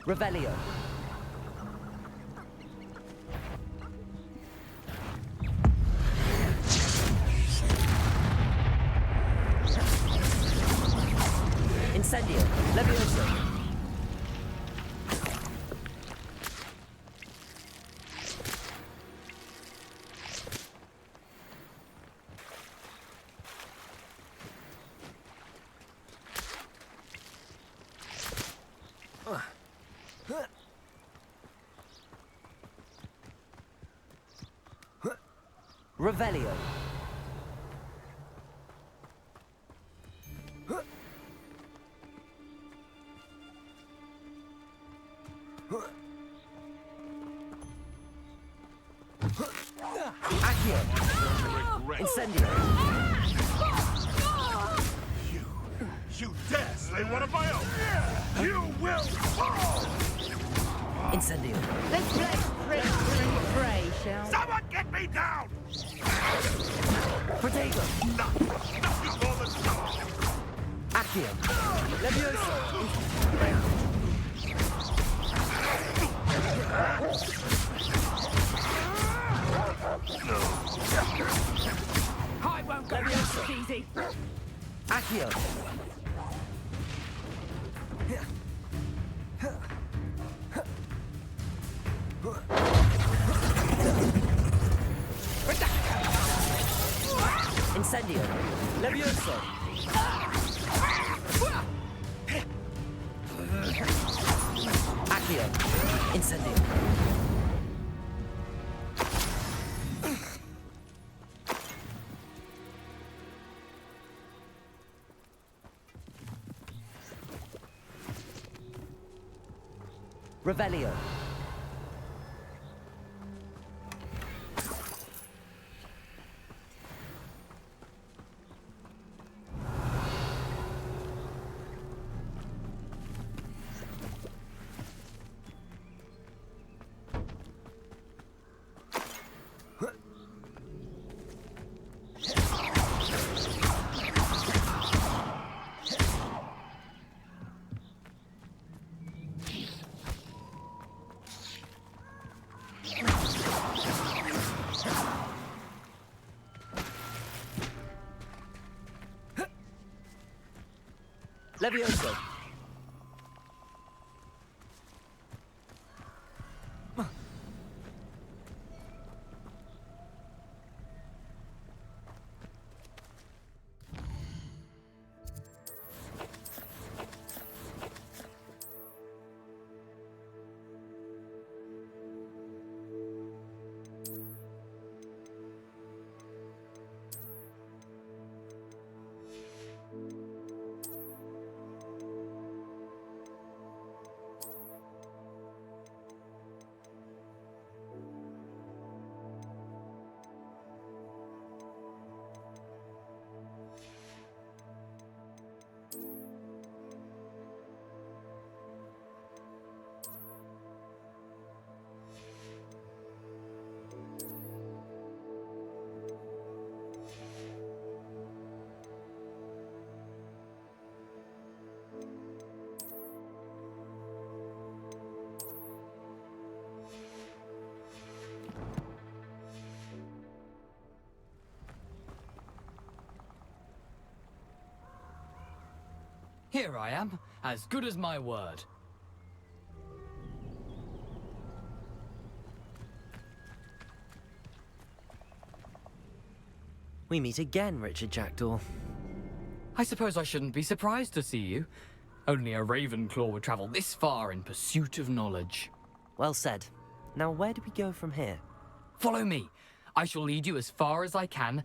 Revelio. Incendio. Levioso. Revelio. Accio. Incendio. You dare slay one of my own! You will fall! Incendio. Let's play Predator and Prey, shall we? Someone get me down! Protego. Not before the storm! Accio. Levioso. I won't go this easy. Accio. Incendio. Levioso. Accio. Incendio. Revelio. Levioso. Here I am, as good as my word. We meet again, Richard Jackdaw. I suppose I shouldn't be surprised to see you. Only a Ravenclaw would travel this far in pursuit of knowledge. Well said. Now where do we go from here? Follow me. I shall lead you as far as I can,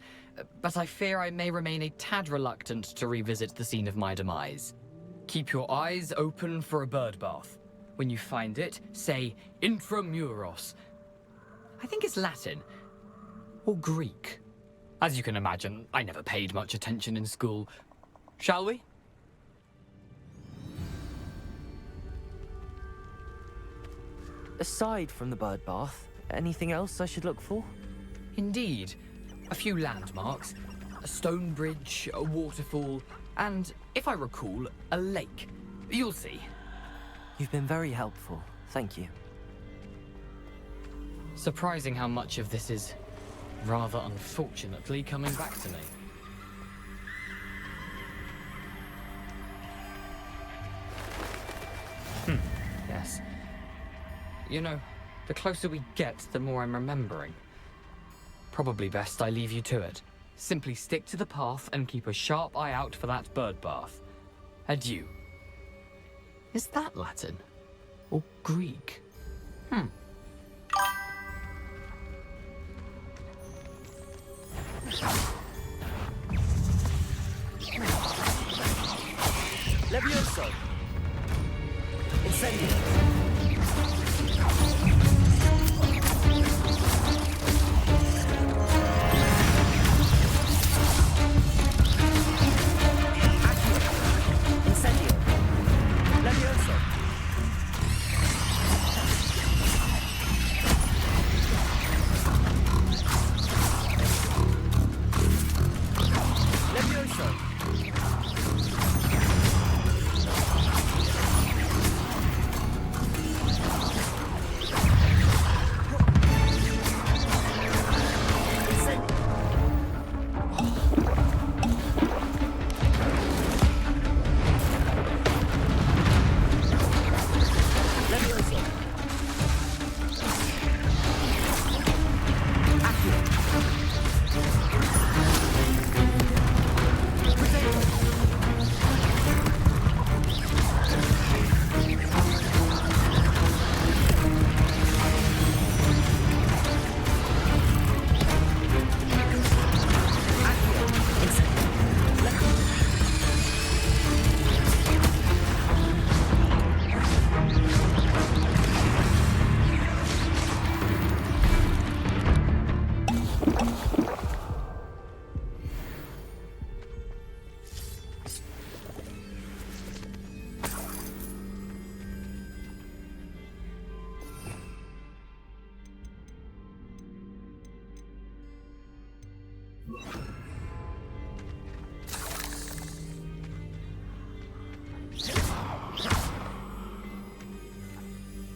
but I fear I may remain a tad reluctant to revisit the scene of my demise. Keep your eyes open for a bird bath. When you find it, say intramuros. I think it's Latin. Or Greek. As you can imagine, I never paid much attention in school. Shall we? Aside from the bird bath, anything else I should look for? Indeed. A few landmarks. A stone bridge, a waterfall, and, if I recall, a lake. You'll see. You've been very helpful. Thank you. Surprising how much of this is rather unfortunately coming back to me. Yes. You know, the closer we get, the more I'm remembering. Probably best I leave you to it. Simply stick to the path and keep a sharp eye out for that bird bath. Adieu. Is that Latin? Or Greek? Levioso! Incendio!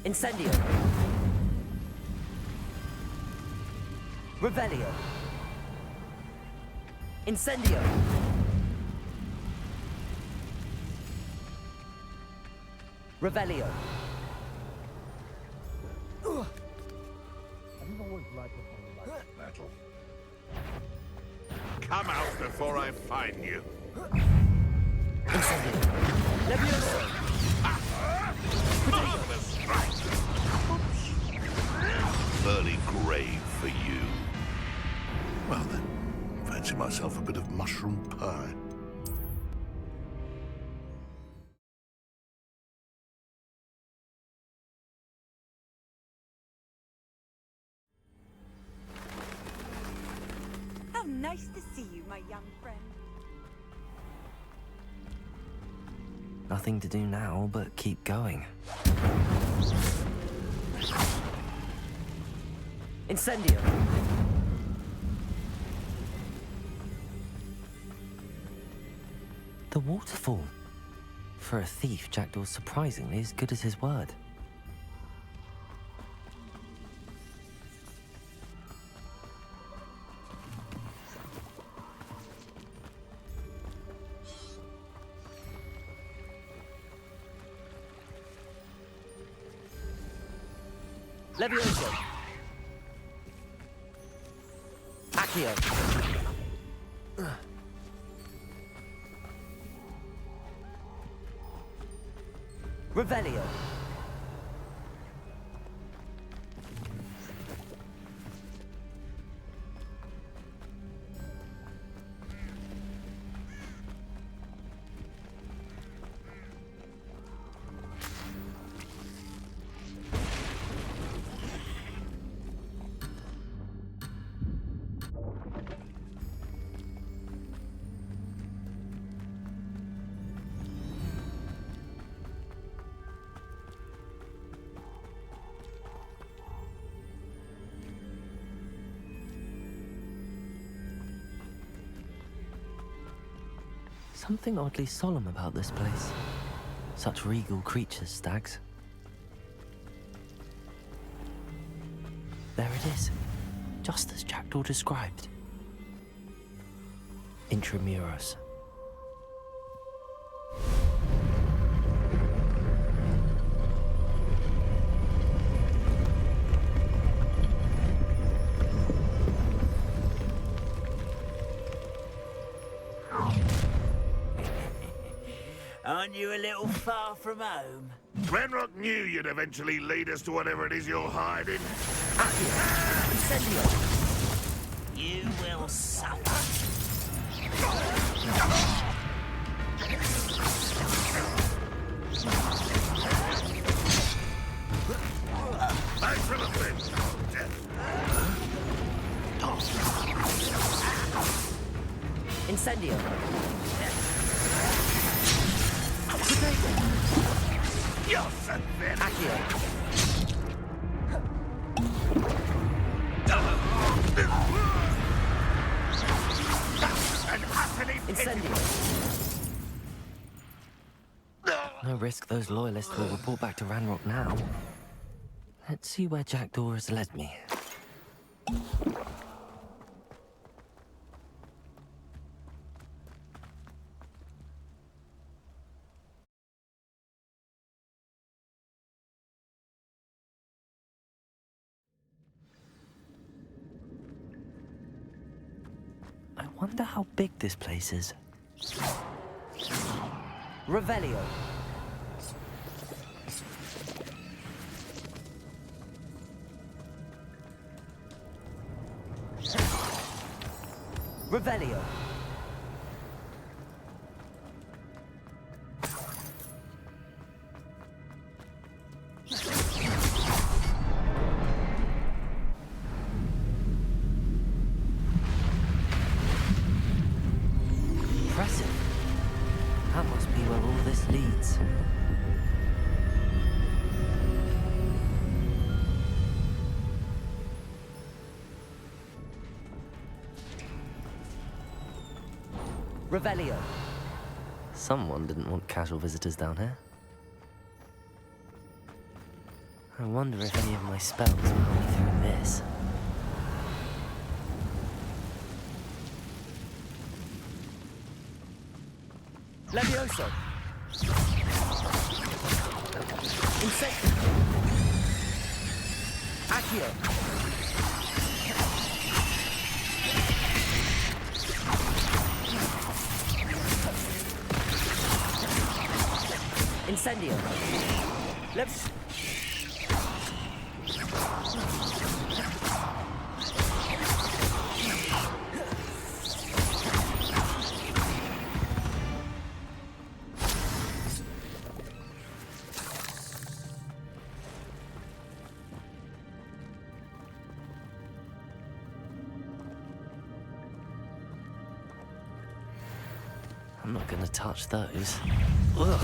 Incendio. Revelio. Incendio. Revelio. I've always liked to fight battle. Come out before I find you. Incendio. Levioso. Marvelous strike! Early grave for you. Well then, fancy myself a bit of mushroom pie. How nice to see you, my young friend. Nothing to do now but keep going. Incendio! The waterfall. For a thief, Jackdaw's surprisingly as good as his word. Levioso. Accio. Revelio. Something oddly solemn about this place. Such regal creatures, stags. There it is. Just as Jackdaw described. Intramuros. Aren't you a little far from home? Renrock knew you'd eventually lead us to whatever it is you're hiding. You will suffer. Thanks for the flip. Incendio. You're so very... Incendio. No risk those loyalists will report back to Ranrock now. Let's see where Jackdaw has led me. I wonder how big this place is. Revelio. Revelio. Impressive. That must be where all this leads. Revelio. Someone didn't want casual visitors down here. I wonder if any of my spells will help me through this. Levioso. Insect. Accio. Incendio. Let's... I'm not gonna touch those. Ugh.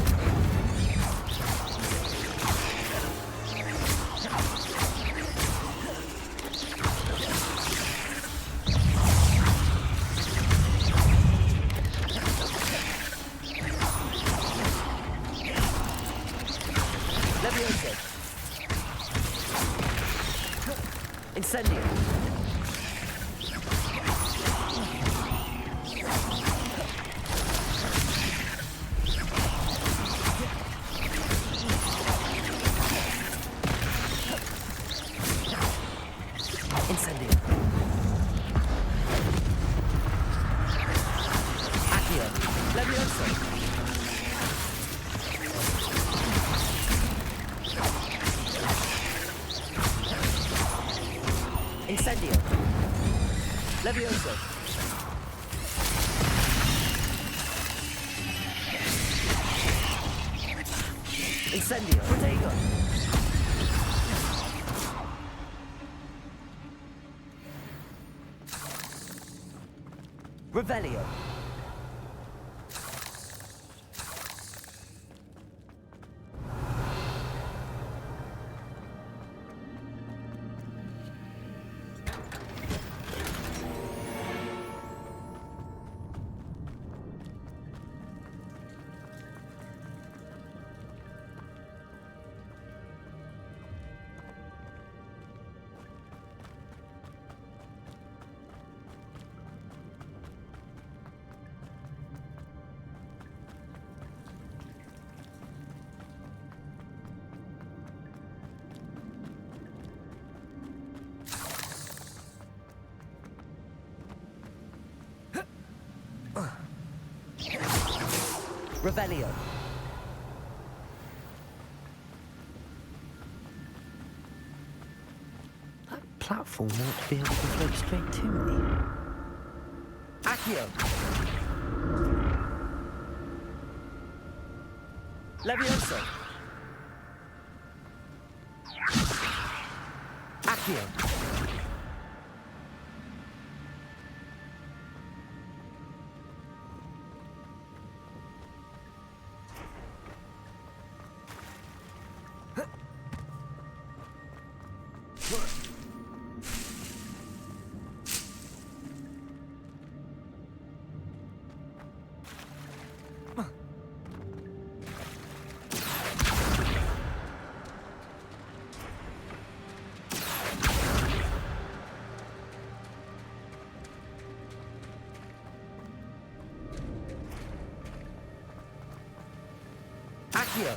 Levioso. Incendio. Incendio. Accio. Levioso. Incendio. Levioso. Incendio. Protego. Revelio. Revelio. That platform ought to be able to float straight to me. Accio. Levioso. Accio. Accio.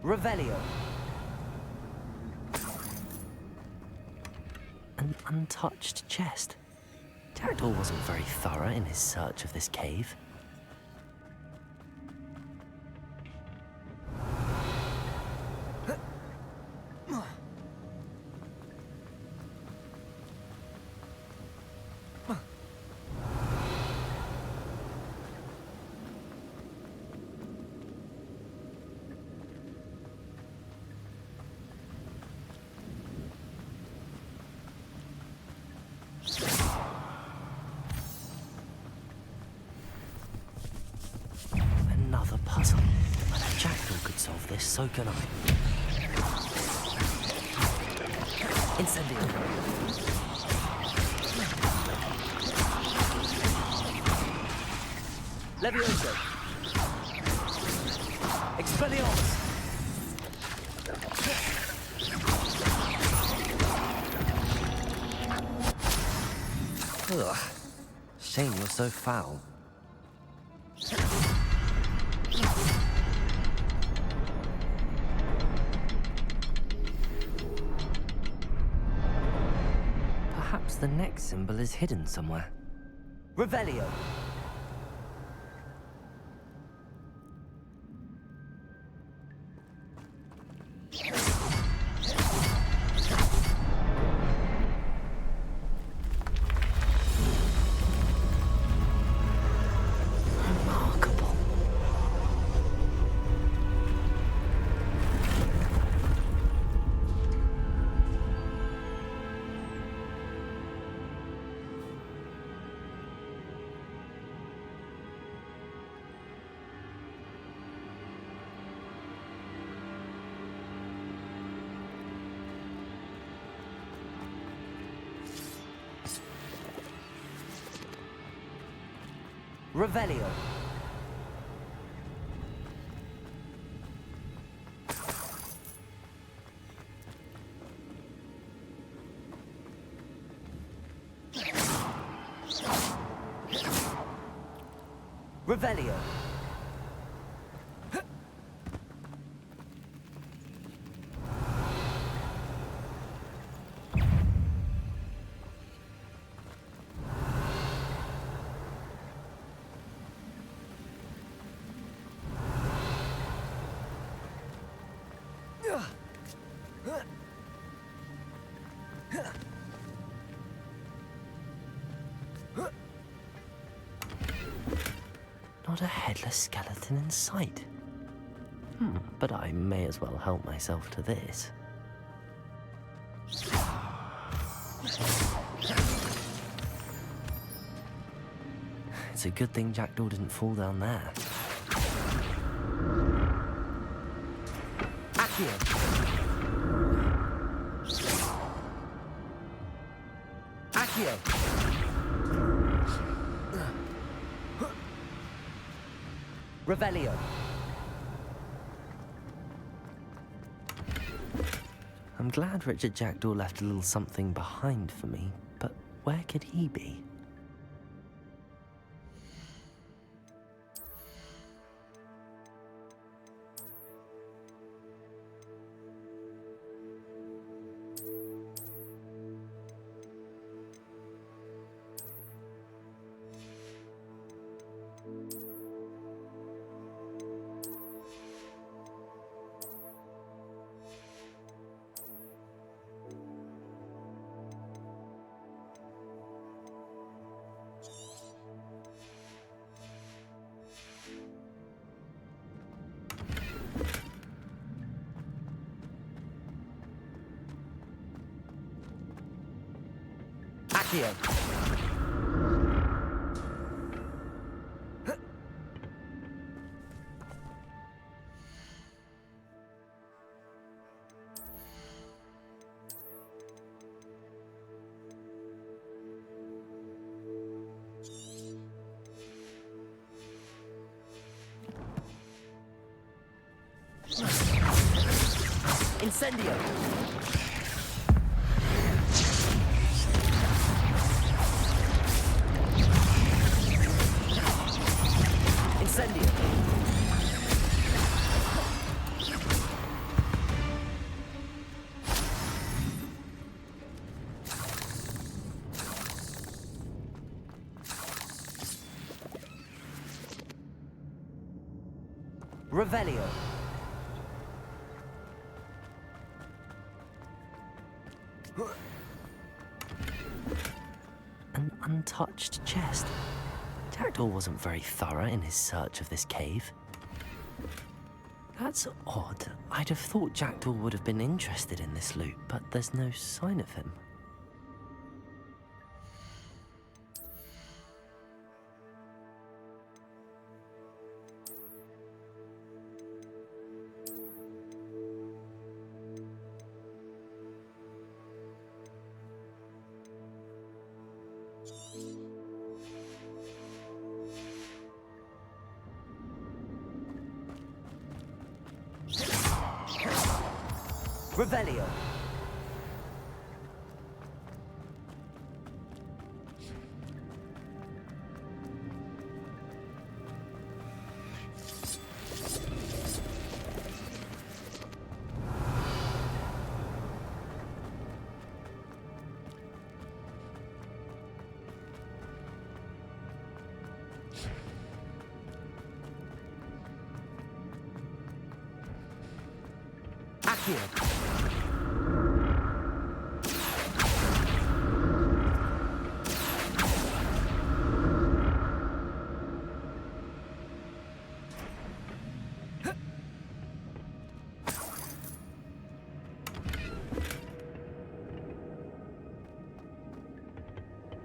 Revelio. An untouched chest. Jackdaw wasn't very thorough in his search of this cave. Another puzzle. Well, if Jackdaw could solve this, so can I. Incendio. Levioso. Expelliarmus. Ugh. Shame you're so foul. Perhaps the next symbol is hidden somewhere. Revelio. Remarkable. Revelio. Revelio. Not a headless skeleton in sight. But I may as well help myself to this. It's a good thing Jackdaw didn't fall down there. Accio. Accio. Revelio. A I'm glad Richard Jackdaw left a little something behind for me, but where could he be? Accio. Incendio. Incendio. Revelio. An untouched chest. Jackdaw wasn't very thorough in his search of this cave. That's odd. I'd have thought Jackdaw would have been interested in this loot, but there's no sign of him. Revelio. Accio.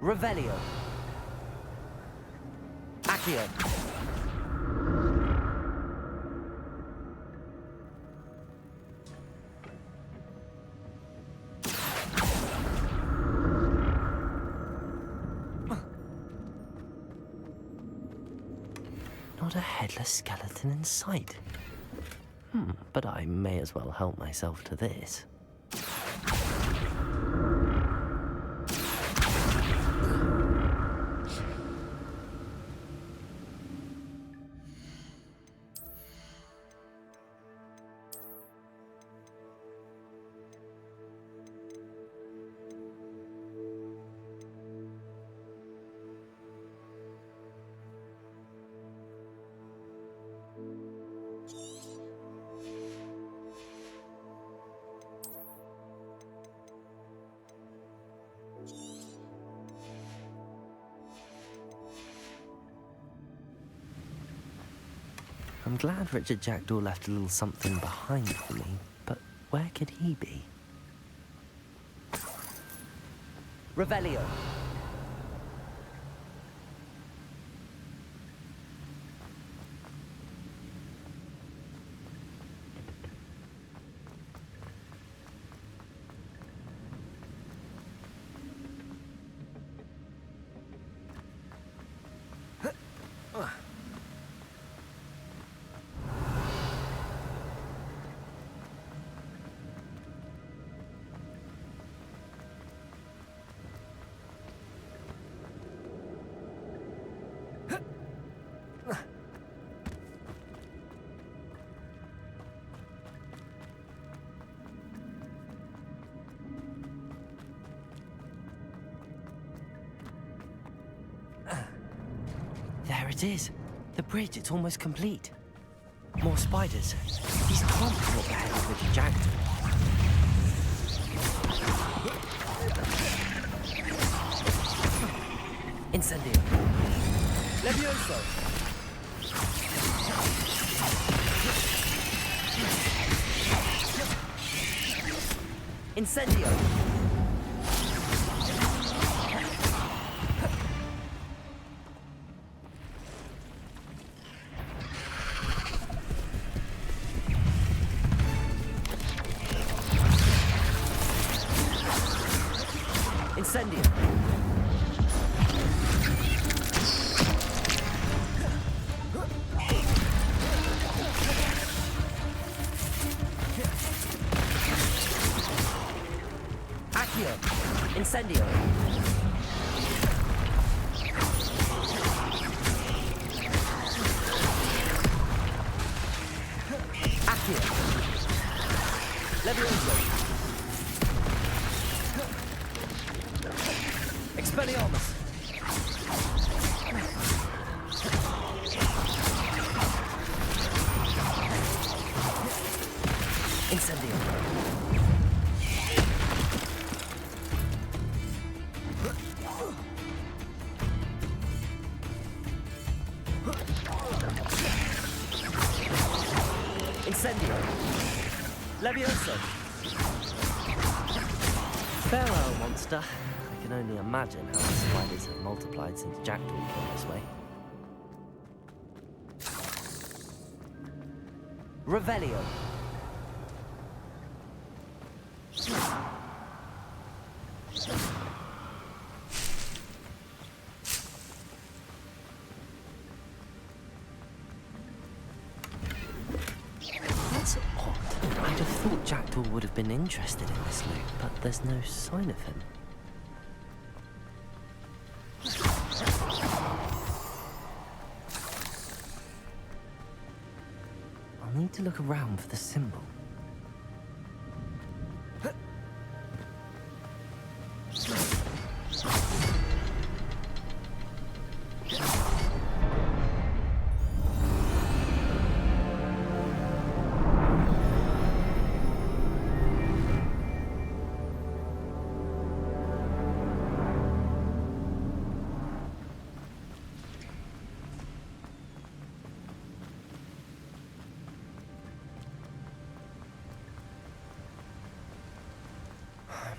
Revelio. Accio. Not a headless skeleton in sight. But I may as well help myself to this. I'm glad Richard Jackdaw left a little something behind for me, but where could he be? Revelio. it is. The bridge, it's almost complete. More spiders. These can't be what the hell with the jackdaw. Incendio. Levioso. Incendio. Incendio. Accio. Incendio. Accio. Levioso. Expelliarmus. Incendio. Incendio. Levioso. Farewell, monster. I can only imagine how the spiders have multiplied since Jackdaw came this way. Revelio. That's odd. I'd have thought Jackdaw would have been interested in this loot, but there's no sign of him. I'll need to look around for the symbol.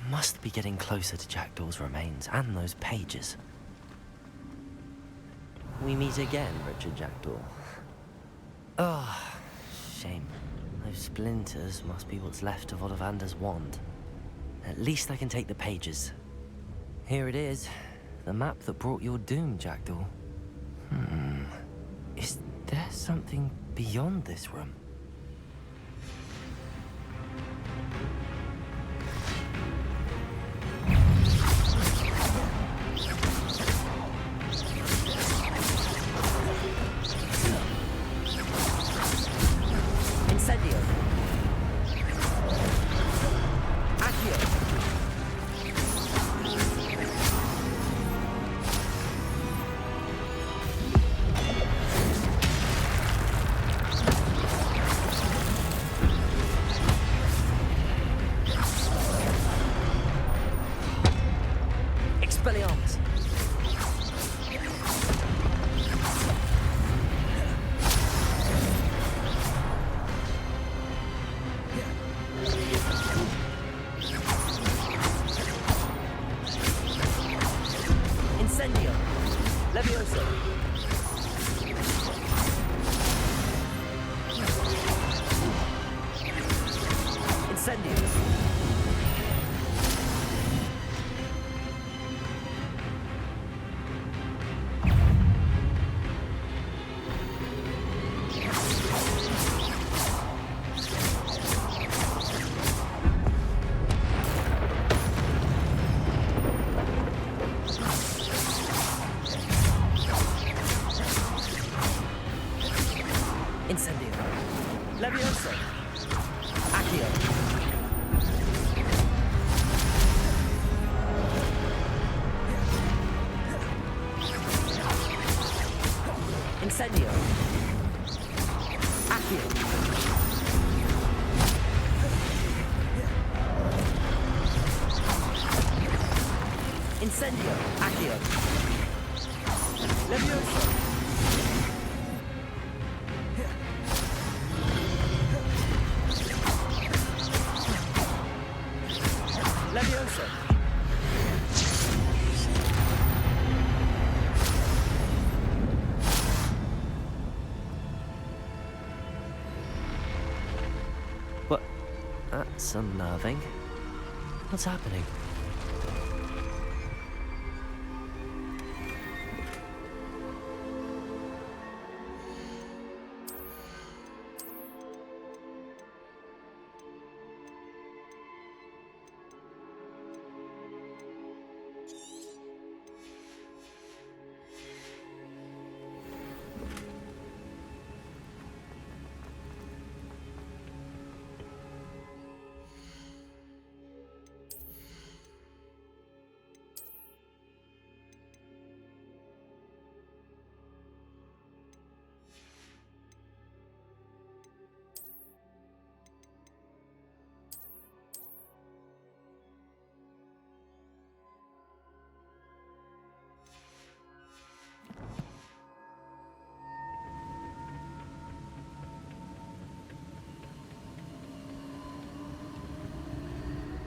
Must be getting closer to Jackdaw's remains and those pages. We meet again, Richard Jackdaw. Ah, shame. Those splinters must be what's left of Ollivander's wand. At least I can take the pages. Here it is. The map that brought your doom, Jackdaw. Is there something beyond this room? Incendio. Accio. Expelliarmus. Incendio. Levioso. Incendio. Incendio. Levioso. Accio. Incendio. Accio. Incendio. Accio. Levioso. Levioso. What? That's unnerving. What's happening?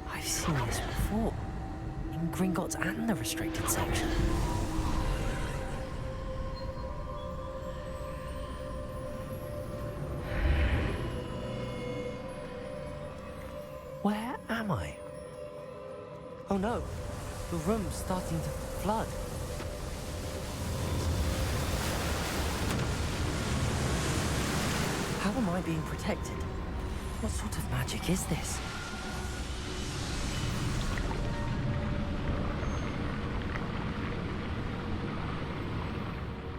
I've seen this before. In Gringotts and the restricted section. Where am I? Oh no, the room's starting to flood. How am I being protected? What sort of magic is this?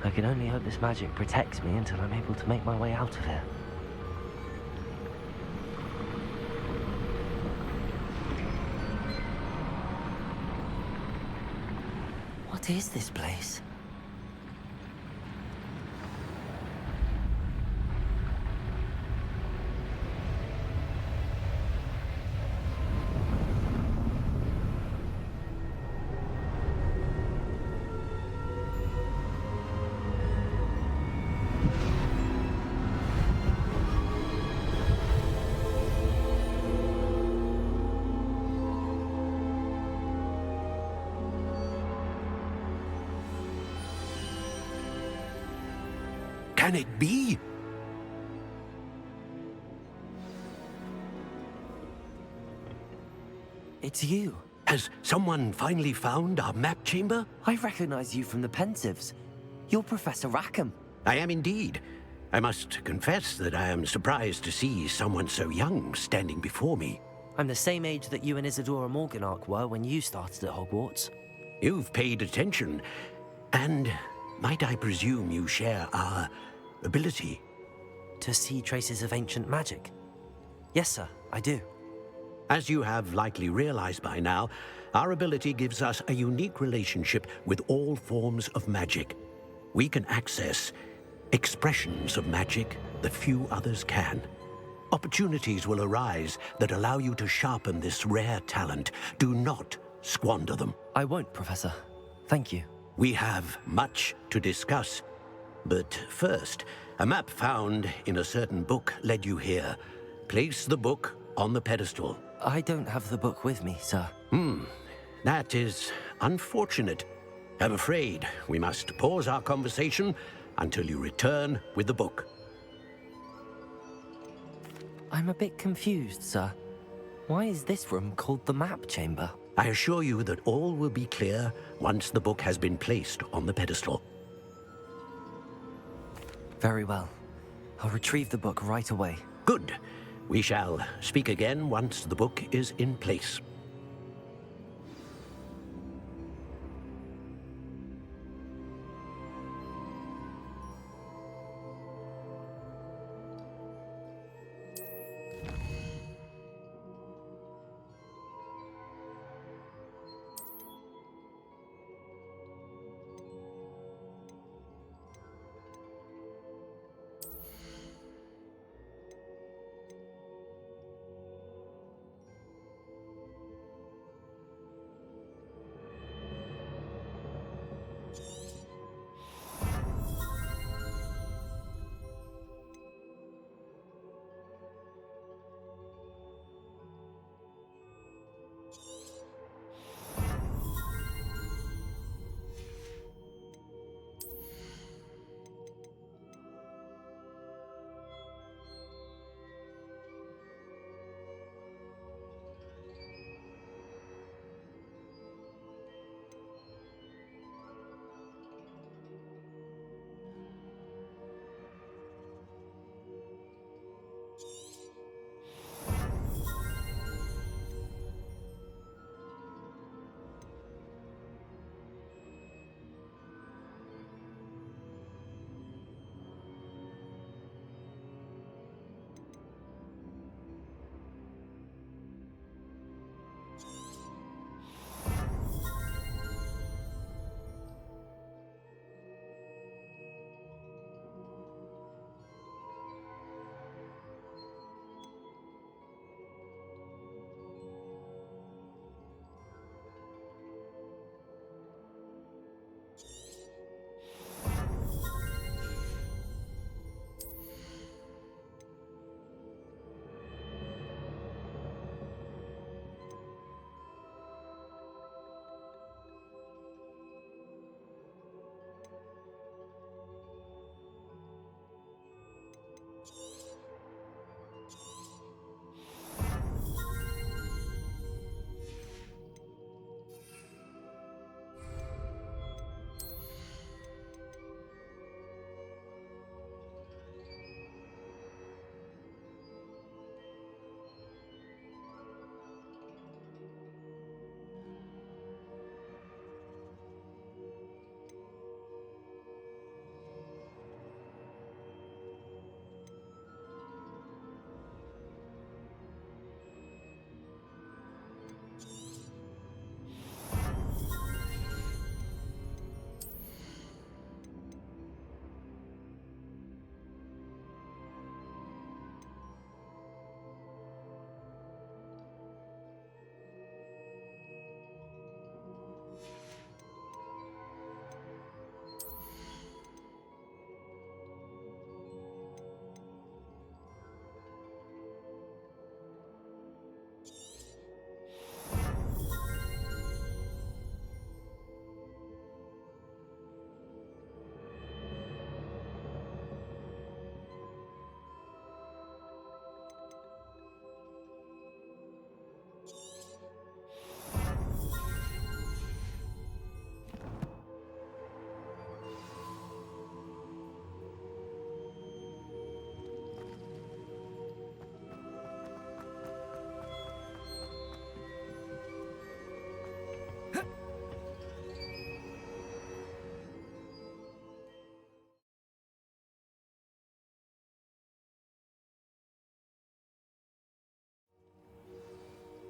I can only hope this magic protects me until I'm able to make my way out of here. What is this place? Can it be? It's you. Has someone finally found our map chamber? I recognize you from the Pensives. You're Professor Rackham. I am indeed. I must confess that I am surprised to see someone so young standing before me. I'm the same age that you and Isadora Morganach were when you started at Hogwarts. You've paid attention, and might I presume you share our ability? To see traces of ancient magic? Yes, sir, I do. As you have likely realized by now, our ability gives us a unique relationship with all forms of magic. We can access expressions of magic that few others can. Opportunities will arise that allow you to sharpen this rare talent. Do not squander them. I won't, Professor. Thank you. We have much to discuss. But first, a map found in a certain book led you here. Place the book on the pedestal. I don't have the book with me, sir. That is unfortunate. I'm afraid we must pause our conversation until you return with the book. I'm a bit confused, sir. Why is this room called the map chamber? I assure you that all will be clear once the book has been placed on the pedestal. Very well. I'll retrieve the book right away. Good. We shall speak again once the book is in place.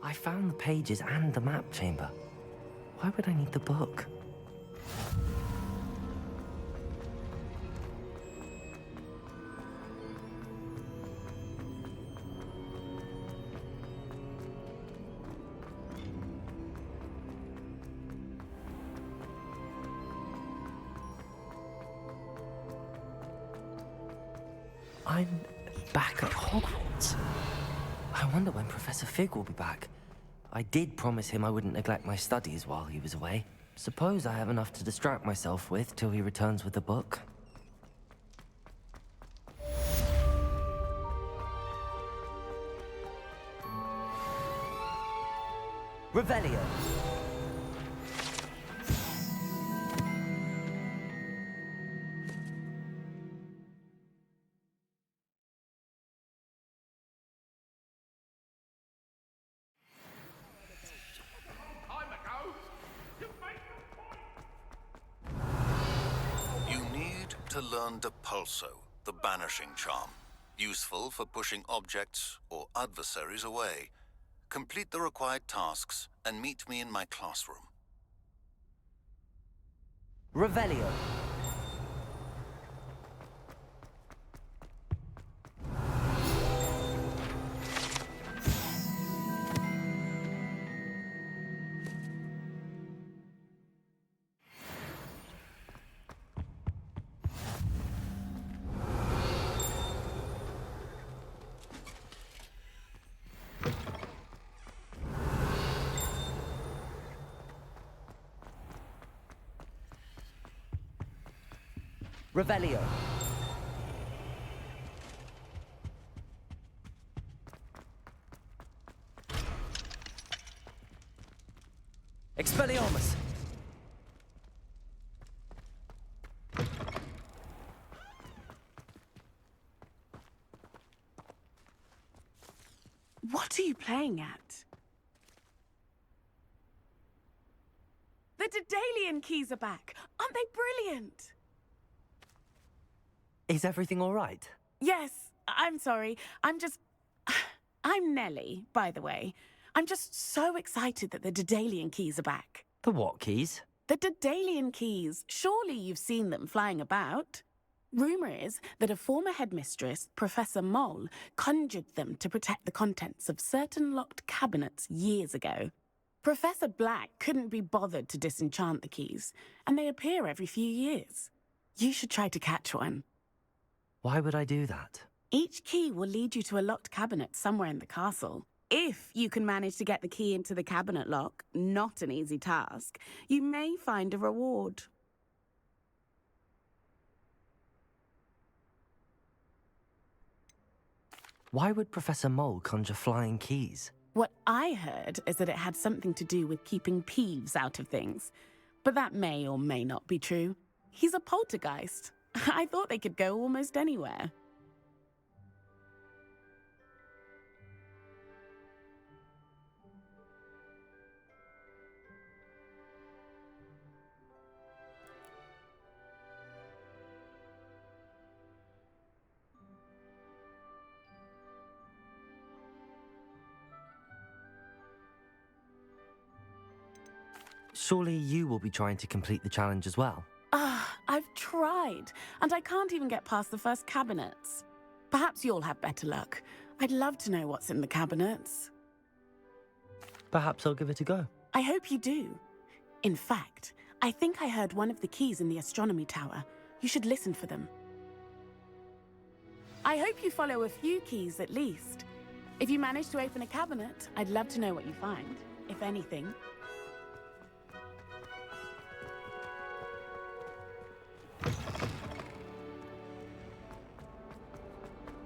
I found the pages and the map chamber. Why would I need the book? I'm back at Hogwarts. I wonder when Professor Fig will be back. I did promise him I wouldn't neglect my studies while he was away. Suppose I have enough to distract myself with till he returns with the book. Revelio. You need to learn Depulso, the banishing charm. Useful for pushing objects or adversaries away. Complete the required tasks and meet me in my classroom. Revelio. Revelio. Expelliarmus. What are you playing at? The Daedalian keys are back. Aren't they brilliant? Is everything all right? Yes, I'm sorry. I'm Nellie, by the way. I'm just so excited that the Daedalian keys are back. The what keys? The Daedalian keys. Surely you've seen them flying about. Rumour is that a former headmistress, Professor Mole, conjured them to protect the contents of certain locked cabinets years ago. Professor Black couldn't be bothered to disenchant the keys, and they appear every few years. You should try to catch one. Why would I do that? Each key will lead you to a locked cabinet somewhere in the castle. If you can manage to get the key into the cabinet lock, not an easy task, you may find a reward. Why would Professor Mole conjure flying keys? What I heard is that it had something to do with keeping Peeves out of things. But that may or may not be true. He's a poltergeist. I thought they could go almost anywhere. Surely you will be trying to complete the challenge as well. I've tried, and I can't even get past the first cabinets. Perhaps you'll have better luck. I'd love to know what's in the cabinets. Perhaps I'll give it a go. I hope you do. In fact, I think I heard one of the keys in the astronomy tower. You should listen for them. I hope you follow a few keys at least. If you manage to open a cabinet, I'd love to know what you find, if anything.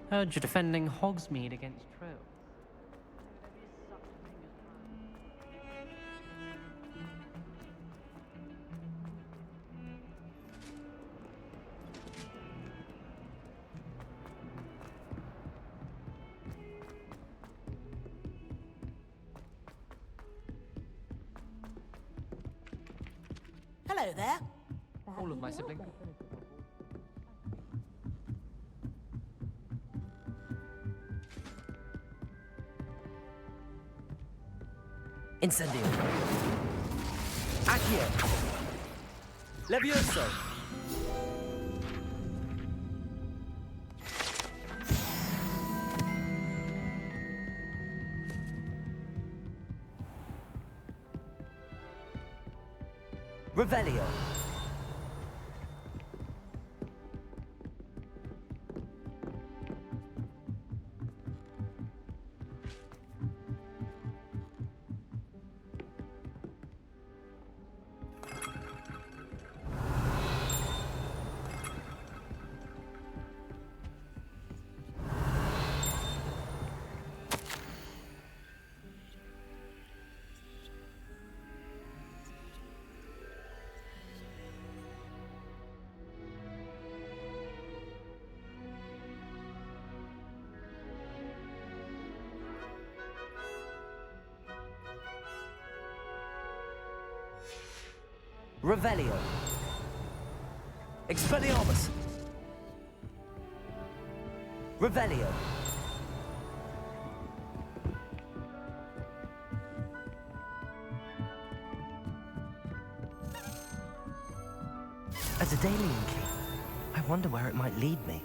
Heard you're defending Hogsmeade against trolls. Hello there. All of my siblings. Incendio. Accio. Levioso. Revelio. Revelio. Expelliarmus. Revelio. A Daedalian key. I wonder where it might lead me.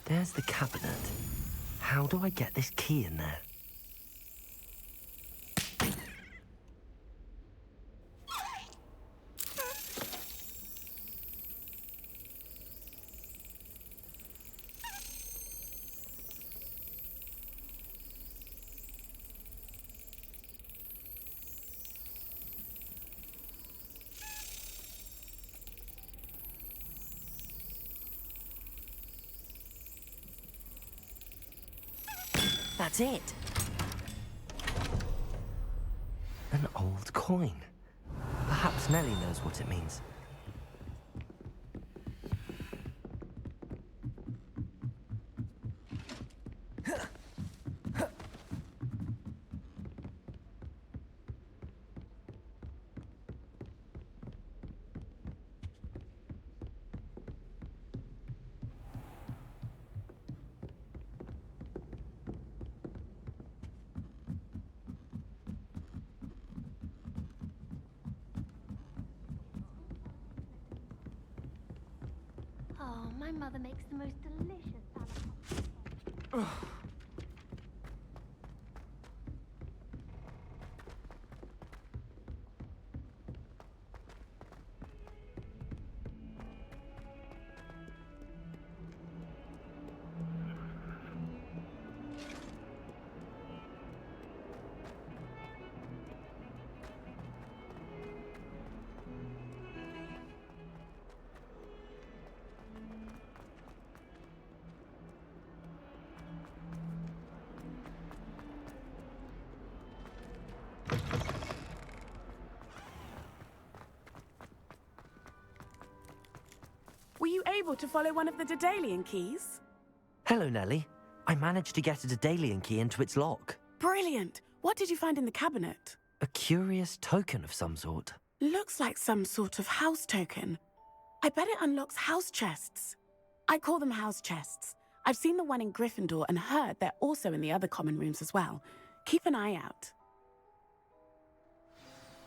There's the cabinet. How do I get this key in there? That's it. An old coin. Perhaps Nellie knows what it means. Oh, my mother makes the most delicious salad. Were you able to follow one of the Daedalian keys? Hello, Nellie. I managed to get a Daedalian key into its lock. Brilliant! What did you find in the cabinet? A curious token of some sort. Looks like some sort of house token. I bet it unlocks house chests. I call them house chests. I've seen the one in Gryffindor and heard they're also in the other common rooms as well. Keep an eye out.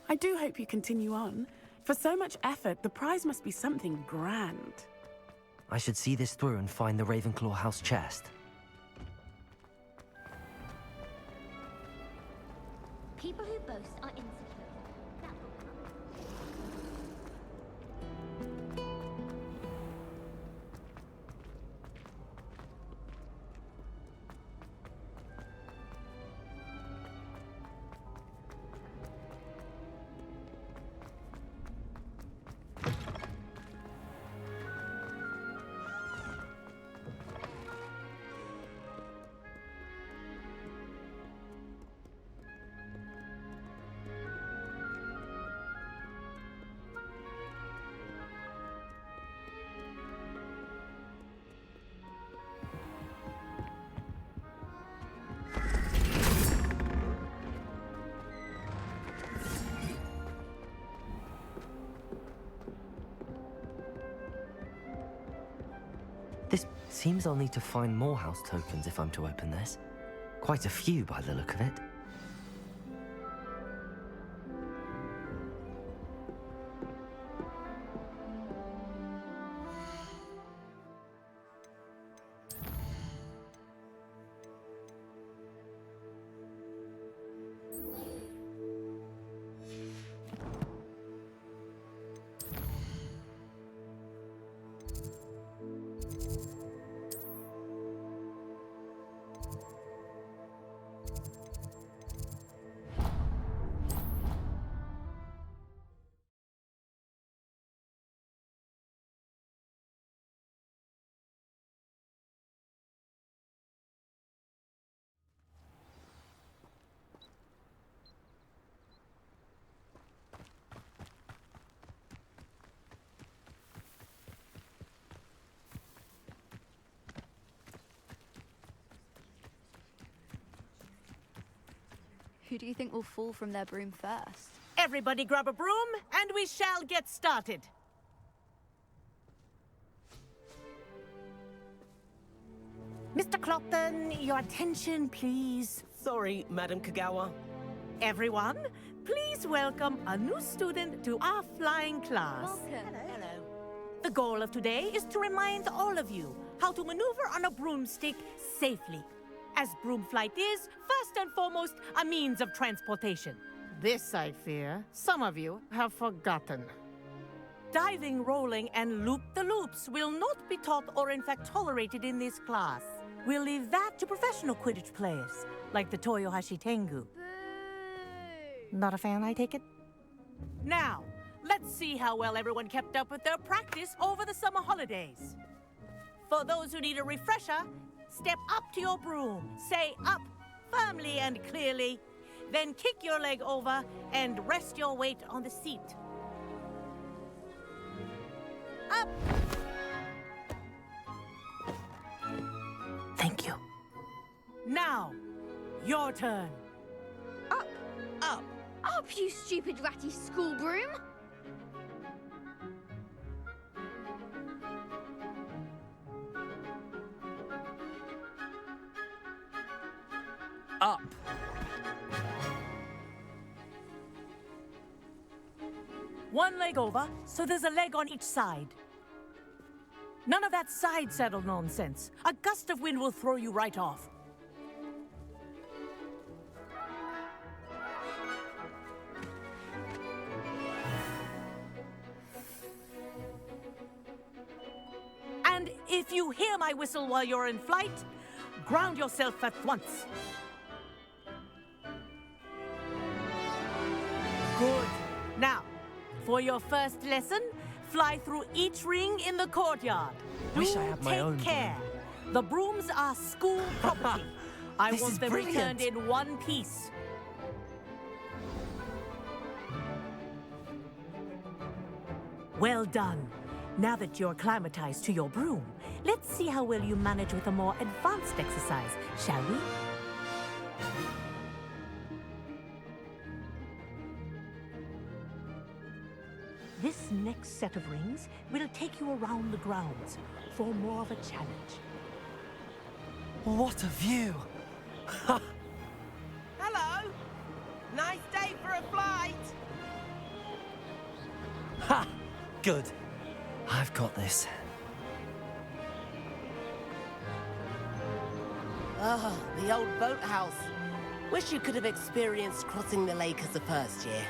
I do hope you continue on. For so much effort, the prize must be something grand. I should see this through and find the Ravenclaw house chest. People who boast are insecure. That will come. This seems I'll need to find more house tokens if I'm to open this. Quite a few by the look of it. Who do you think will fall from their broom first? Everybody grab a broom, and we shall get started. Mr. Clopton, your attention, please. Sorry, Madam Kagawa. Everyone, please welcome a new student to our flying class. Welcome. Hello. The goal of today is to remind all of you how to maneuver on a broomstick safely, as broom flight is, first and foremost, a means of transportation. This, I fear, some of you have forgotten. Diving, rolling, and loop-the-loops will not be taught or in fact tolerated in this class. We'll leave that to professional Quidditch players, like the Toyohashi Tengu. Not a fan, I take it? Now, let's see how well everyone kept up with their practice over the summer holidays. For those who need a refresher, step up to your broom, say up firmly and clearly, then kick your leg over and rest your weight on the seat. Up! Thank you. Now, your turn. Up! Up! Up, you stupid ratty school broom! Up! One leg over, so there's a leg on each side. None of that side saddle nonsense. A gust of wind will throw you right off. And if you hear my whistle while you're in flight, ground yourself at once. Good. Now, for your first lesson, fly through each ring in the courtyard. Wish I had my own Take care. The brooms are school property. I This is want them brilliant. returned in one piece. Well done. Now that you're acclimatized to your broom, let's see how well you manage with a more advanced exercise, shall we? This next set of rings will take you around the grounds for more of a challenge. What a view! Hello! Nice day for a flight! Ha! Good. I've got this. Oh, the old boathouse. Wish you could have experienced crossing the lake as a first year.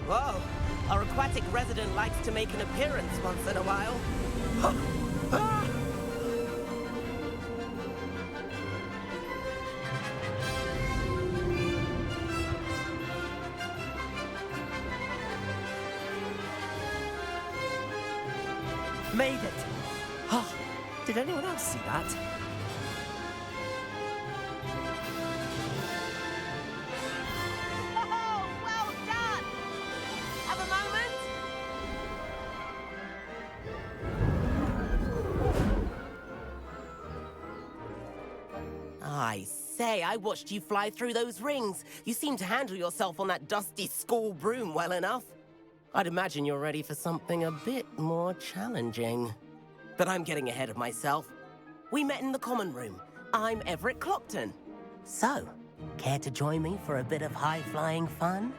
Whoa! Our aquatic resident likes to make an appearance once in a while. Made it! Oh, did anyone else see that? Oh, well done! Have a moment? say, I watched you fly through those rings. You seem to handle yourself on that dusty school broom well enough. I'd imagine you're ready for something a bit more challenging. But I'm getting ahead of myself. We met in the common room. I'm Everett Clopton. So, care to join me for a bit of high-flying fun?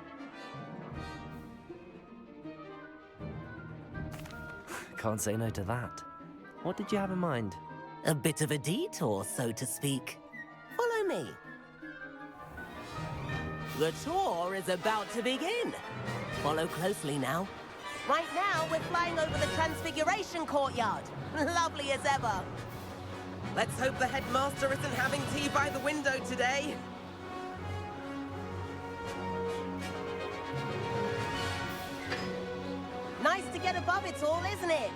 Can't say no to that. What did you have in mind? A bit of a detour, so to speak. Follow me. The tour is about to begin. Follow closely now. Right now, we're flying over the Transfiguration Courtyard. Lovely as ever. Let's hope the headmaster isn't having tea by the window today. Nice to get above it all, isn't it?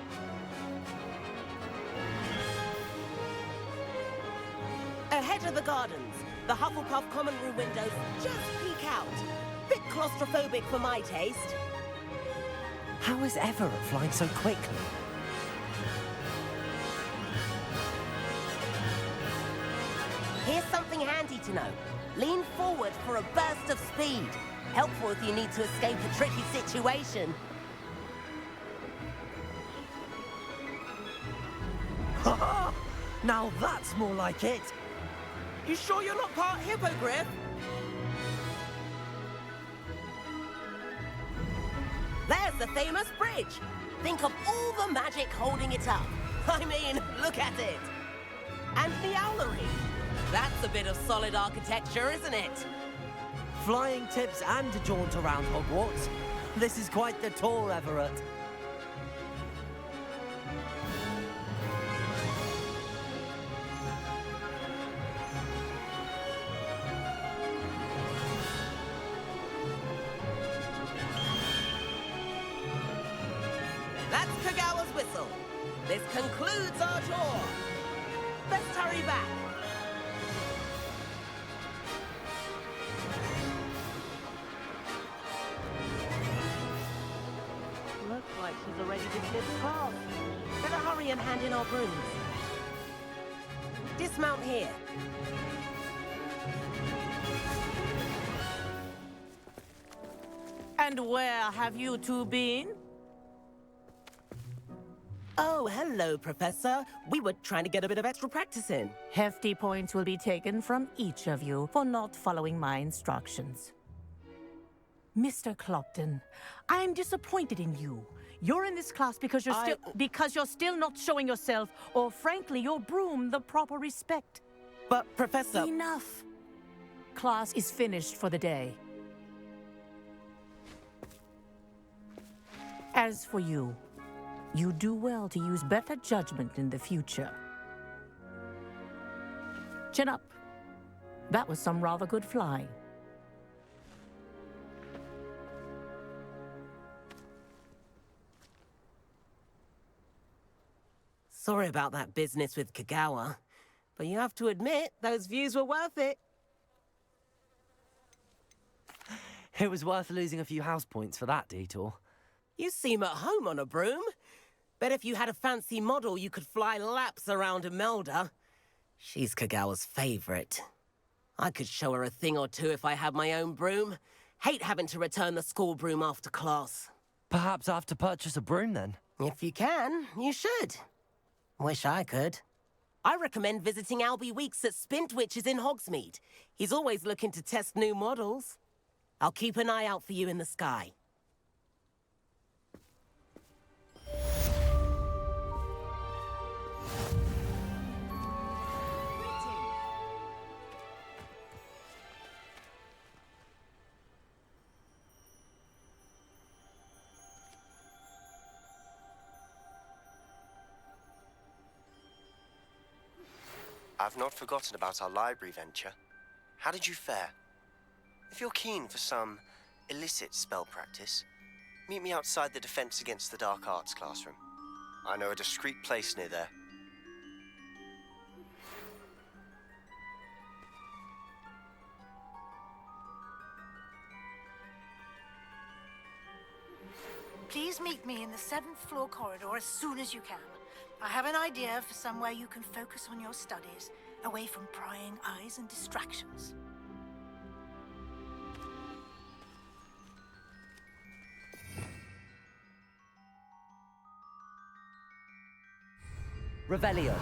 Ahead of the gardens, the Hufflepuff common room windows just peek out. Bit claustrophobic for my taste. How is Everett flying so quickly? Here's something handy to know. Lean forward for a burst of speed. Helpful if you need to escape a tricky situation. Now that's more like it. You sure you're not part hippogriff? There's the famous bridge. Think of all the magic holding it up. I mean, look at it. And the owlery. That's a bit of solid architecture, isn't it? Flying tips and a jaunt around Hogwarts. This is quite the tour, Everett. That's Kagawa's whistle. This concludes our tour. Let's hurry back. Looks like she's already dismissed class. Better hurry and hand in our brooms. Dismount here. And where have you two been? Oh, hello, Professor. We were trying to get a bit of extra practice in. Hefty points will be taken from each of you for not following my instructions. Mr. Clopton, I'm disappointed in you. You're in this class because you're still not showing yourself, or frankly, your broom the proper respect. But, Professor... Enough. Class is finished for the day. As for you, you do well to use better judgment in the future. Chin up. That was some rather good flying. Sorry about that business with Kagawa, but you have to admit, those views were worth it. It was worth losing a few house points for that detour. You seem at home on a broom. Bet if you had a fancy model, you could fly laps around Imelda. She's Kagawa's favorite. I could show her a thing or two if I had my own broom. Hate having to return the school broom after class. Perhaps I have to purchase a broom then? If you can, you should. Wish I could. I recommend visiting Albie Weeks at Spintwitches in Hogsmeade. He's always looking to test new models. I'll keep an eye out for you in the sky. I've not forgotten about our library venture. How did you fare? If you're keen for some illicit spell practice, meet me outside the Defense Against the Dark Arts classroom. I know a discreet place near there. Please meet me in the 7th floor corridor as soon as you can. I have an idea for somewhere you can focus on your studies. away from prying eyes and distractions. Revelio.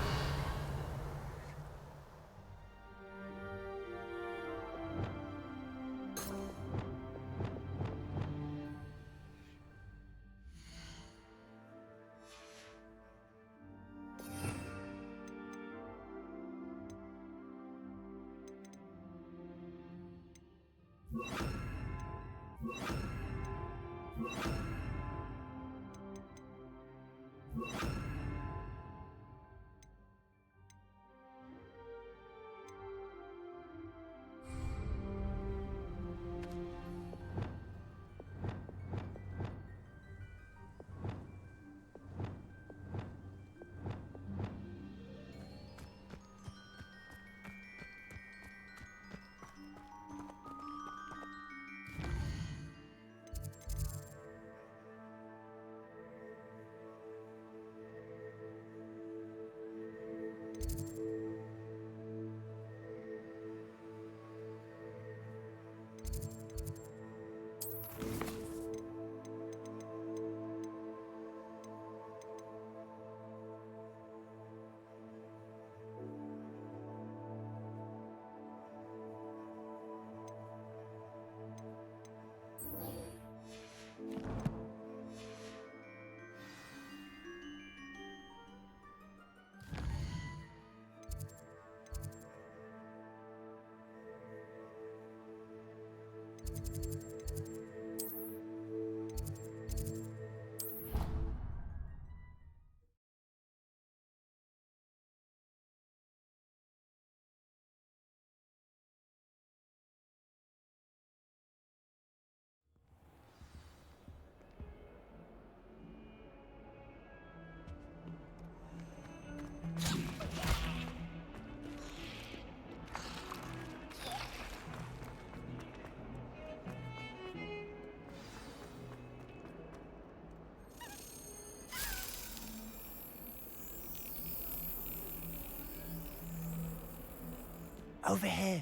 Over here.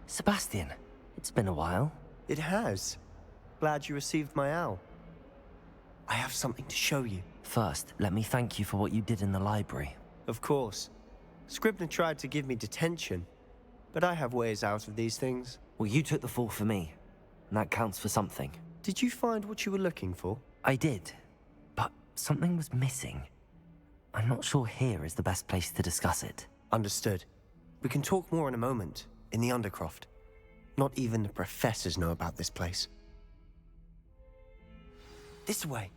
Sebastian, it's been a while. It has. Glad you received my owl. I have something to show you. First, let me thank you for what you did in the library. Of course. Scribner tried to give me detention, but I have ways out of these things. Well, you took the fall for me, and that counts for something. Did you find what you were looking for? I did, but something was missing. I'm not sure here is the best place to discuss it. Understood. We can talk more in a moment, in the Undercroft. Not even the professors know about this place. This way.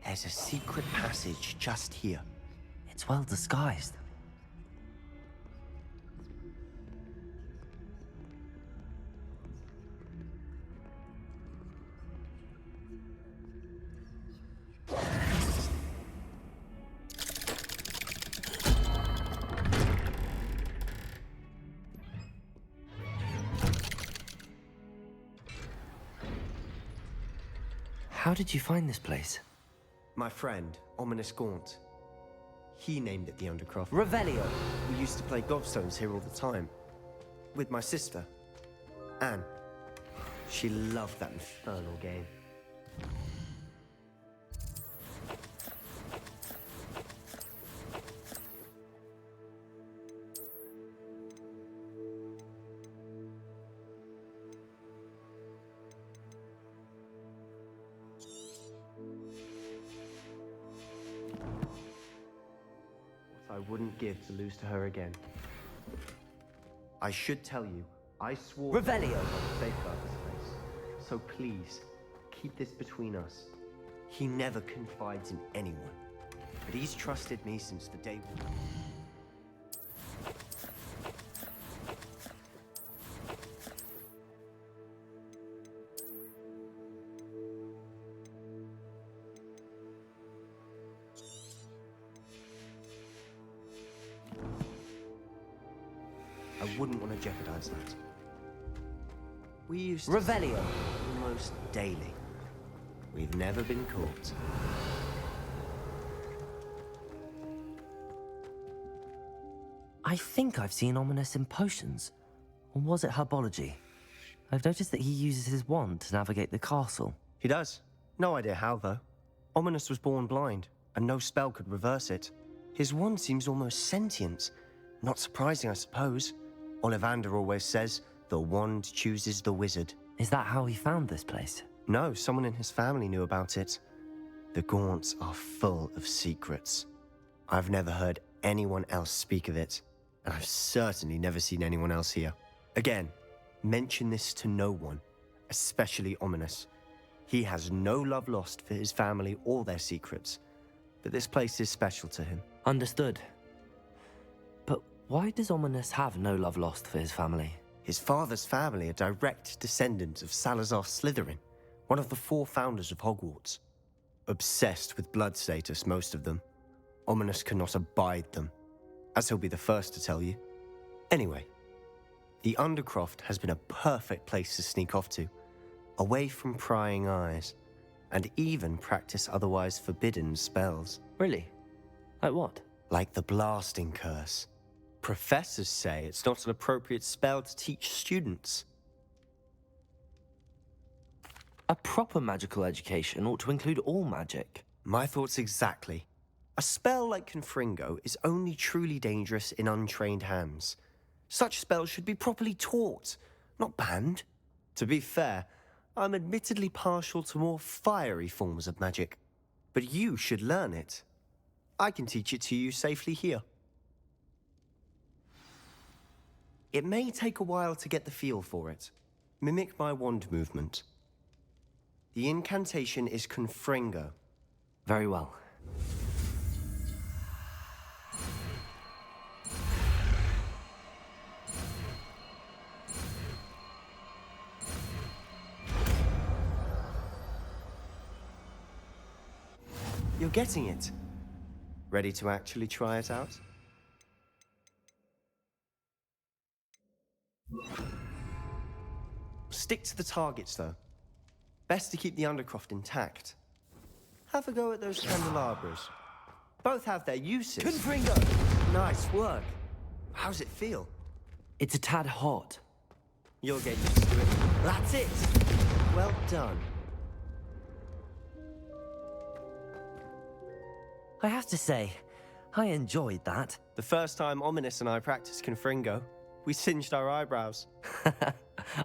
There's a secret passage just here. It's well disguised. How did you find this place? My friend, Ominous Gaunt. He named it the Undercroft. Revelio! We used to play gobstones here all the time. With my sister, Anne. She loved that infernal game. I wouldn't give to lose to her again. I should tell you, I swore Revelio to safeguard this place. So please, keep this between us. He never confides in anyone, but he's trusted me since the day we... I wouldn't want to jeopardize that. We used to Revelio almost daily. we've never been caught. I think I've seen Ominous in potions. Or was it herbology? I've noticed that he uses his wand to navigate the castle. He does. No idea how, though. Ominous was born blind, and no spell could reverse it. His wand seems almost sentient. Not surprising, I suppose. Ollivander always says, the wand chooses the wizard. Is that how he found this place? No, someone in his family knew about it. The Gaunts are full of secrets. I've never heard anyone else speak of it, and I've certainly never seen anyone else here. Again, mention this to no one, especially Ominous. He has no love lost for his family or their secrets, but this place is special to him. Understood. But why does Ominous have no love lost for his family? His father's family are direct descendants of Salazar Slytherin, one of the 4 founders of Hogwarts. Obsessed with blood status, most of them. Ominous cannot abide them, as he'll be the first to tell you. Anyway, the Undercroft has been a perfect place to sneak off to, away from prying eyes, and even practice otherwise forbidden spells. Really? Like what? Like the Blasting Curse. Professors say it's not an appropriate spell to teach students. A proper magical education ought to include all magic. My thoughts exactly. A spell like Confringo is only truly dangerous in untrained hands. Such spells should be properly taught, not banned. To be fair, I'm admittedly partial to more fiery forms of magic, but you should learn it. I can teach it to you safely here. It may take a while to get the feel for it. Mimic my wand movement. The incantation is Confringo. Very well. You're getting it. Ready to actually try it out? Stick to the targets, though. Best to keep the Undercroft intact. Have a go at those candelabras. Both have their uses. Confringo! Nice work. How's it feel? It's a tad hot. You'll get used to it. That's it! Well done. I have to say, I enjoyed that. The first time Ominous and I practiced Confringo, we singed our eyebrows.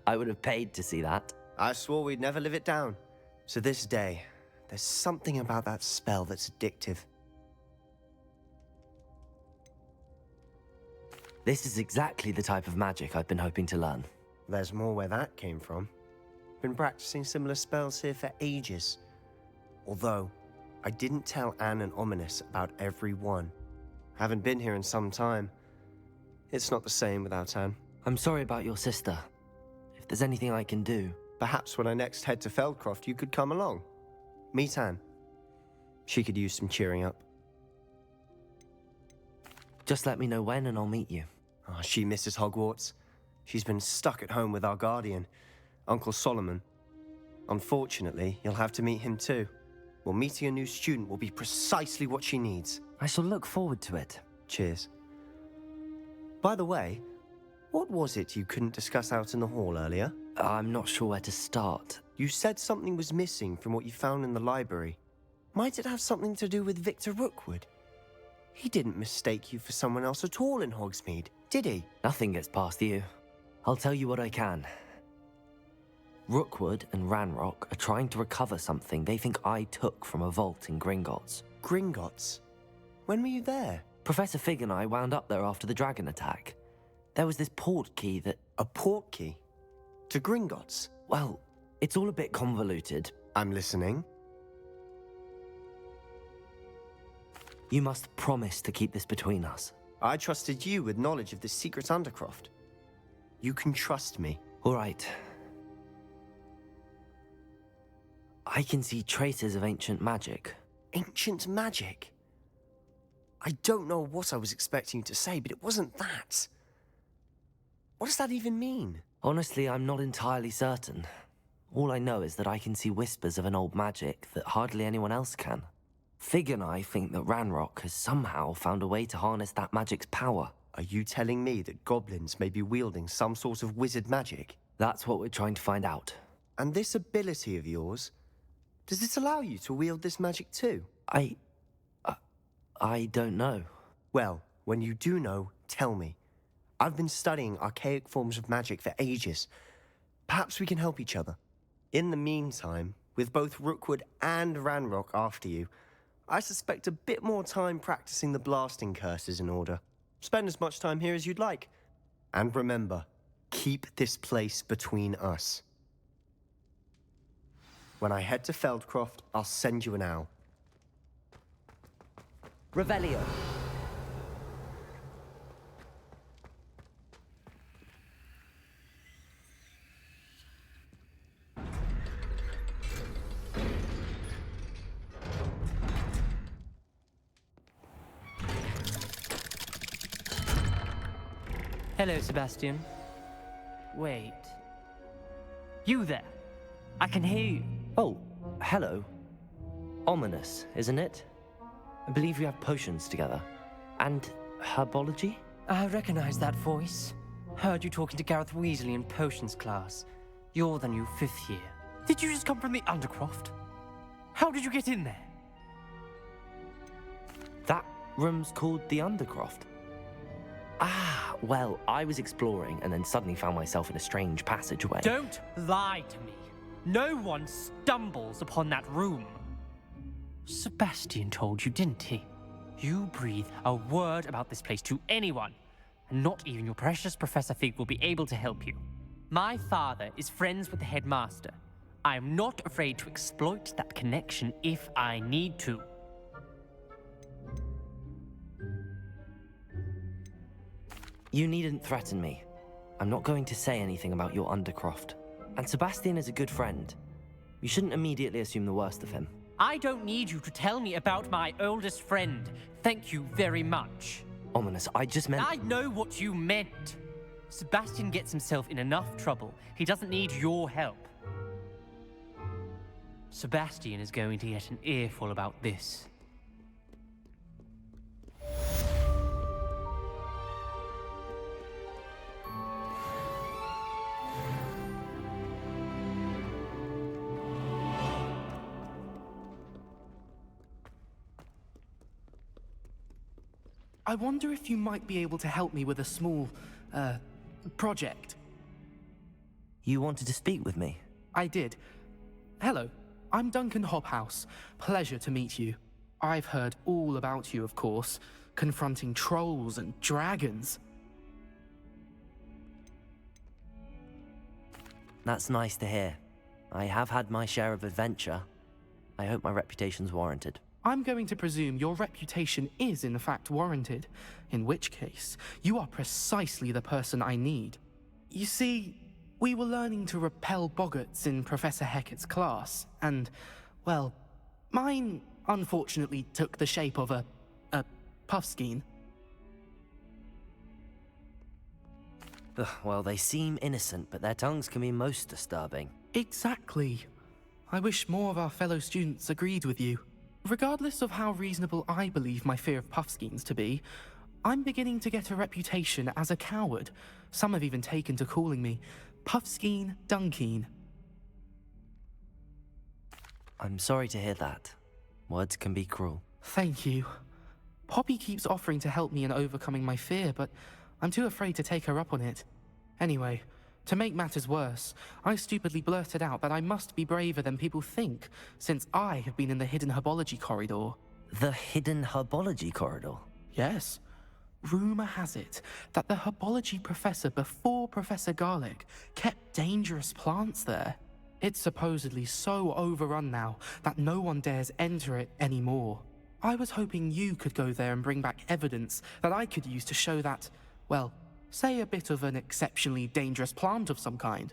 I would have paid to see that. I swore we'd never live it down. To this day, there's something about that spell that's addictive. This is exactly the type of magic I've been hoping to learn. There's more where that came from. Been practicing similar spells here for ages. Although, I didn't tell Anne and Ominous about every one. Haven't been here in some time. It's not the same without Anne. I'm sorry about your sister. If there's anything I can do... Perhaps when I next head to Feldcroft, you could come along. Meet Anne. She could use some cheering up. Just let me know when and I'll meet you. Oh, she misses Hogwarts. She's been stuck at home with our guardian, Uncle Solomon. Unfortunately, you'll have to meet him too. Well, meeting a new student will be precisely what she needs. I shall look forward to it. Cheers. By the way, what was it you couldn't discuss out in the hall earlier? I'm not sure where to start. You said something was missing from what you found in the library. Might it have something to do with Victor Rookwood? He didn't mistake you for someone else at all in Hogsmeade, did he? Nothing gets past you. I'll tell you what I can. Rookwood and Ranrock are trying to recover something they think I took from a vault in Gringotts. Gringotts? When were you there? Professor Fig and I wound up there after the dragon attack. There was this port key that... A port key? To Gringotts? Well, it's all a bit convoluted. I'm listening. You must promise to keep this between us. I trusted you with knowledge of this secret Undercroft. You can trust me. All right. I can see traces of ancient magic. Ancient magic? I don't know what I was expecting you to say, but it wasn't that. What does that even mean? Honestly, I'm not entirely certain. All I know is that I can see whispers of an old magic that hardly anyone else can. Fig and I think that Ranrock has somehow found a way to harness that magic's power. Are you telling me that goblins may be wielding some sort of wizard magic? That's what we're trying to find out. And this ability of yours, does it allow you to wield this magic too? I don't know. Well, when you do know, tell me. I've been studying archaic forms of magic for ages. Perhaps we can help each other. In the meantime, with both Rookwood and Ranrock after you, I suspect a bit more time practicing the blasting curse is in order. Spend as much time here as you'd like. And remember, keep this place between us. When I head to Feldcroft, I'll send you an owl. Revelio. Hello, Sebastian. Wait. You there? I can hear you. Oh, hello. Ominous, isn't it? I believe we have potions together. And herbology? I recognize that voice. Heard you talking to Gareth Weasley in potions class. You're the new 5th year. Did you just come from the Undercroft? How did you get in there? That room's called the Undercroft. Ah, well, I was exploring and then suddenly found myself in a strange passageway. Don't lie to me. No one stumbles upon that room. Sebastian told you, didn't he? You breathe a word about this place to anyone, and not even your precious Professor Fig will be able to help you. My father is friends with the headmaster. I am not afraid to exploit that connection if I need to. You needn't threaten me. I'm not going to say anything about your Undercroft. And Sebastian is a good friend. You shouldn't immediately assume the worst of him. I don't need you to tell me about my oldest friend. Thank you very much. Ominous, I just meant... I know what you meant. Sebastian gets himself in enough trouble. He doesn't need your help. Sebastian is going to get an earful about this. I wonder if you might be able to help me with a small, project. You wanted to speak with me? I did. Hello, I'm Duncan Hobhouse. Pleasure to meet you. I've heard all about you, of course, confronting trolls and dragons. That's nice to hear. I have had my share of adventure. I hope my reputation's warranted. I'm going to presume your reputation is in fact warranted, in which case, you are precisely the person I need. You see, we were learning to repel boggarts in Professor Hecat's class, and, well, mine unfortunately took the shape of a puffskein. Ugh, well, they seem innocent, but their tongues can be most disturbing. Exactly. I wish more of our fellow students agreed with you. Regardless of how reasonable I believe my fear of puffskeins to be, I'm beginning to get a reputation as a coward. Some have even taken to calling me Puffskeen Dunkeen. I'm sorry to hear that. Words can be cruel. Thank you. Poppy keeps offering to help me in overcoming my fear, but I'm too afraid to take her up on it. Anyway, to make matters worse, I stupidly blurted out that I must be braver than people think, since I have been in the hidden herbology corridor. The hidden herbology corridor? Yes. Rumor has it that the herbology professor before Professor Garlic kept dangerous plants there. It's supposedly so overrun now that no one dares enter it anymore. I was hoping you could go there and bring back evidence that I could use to show that, well, say a bit of an exceptionally dangerous plant of some kind.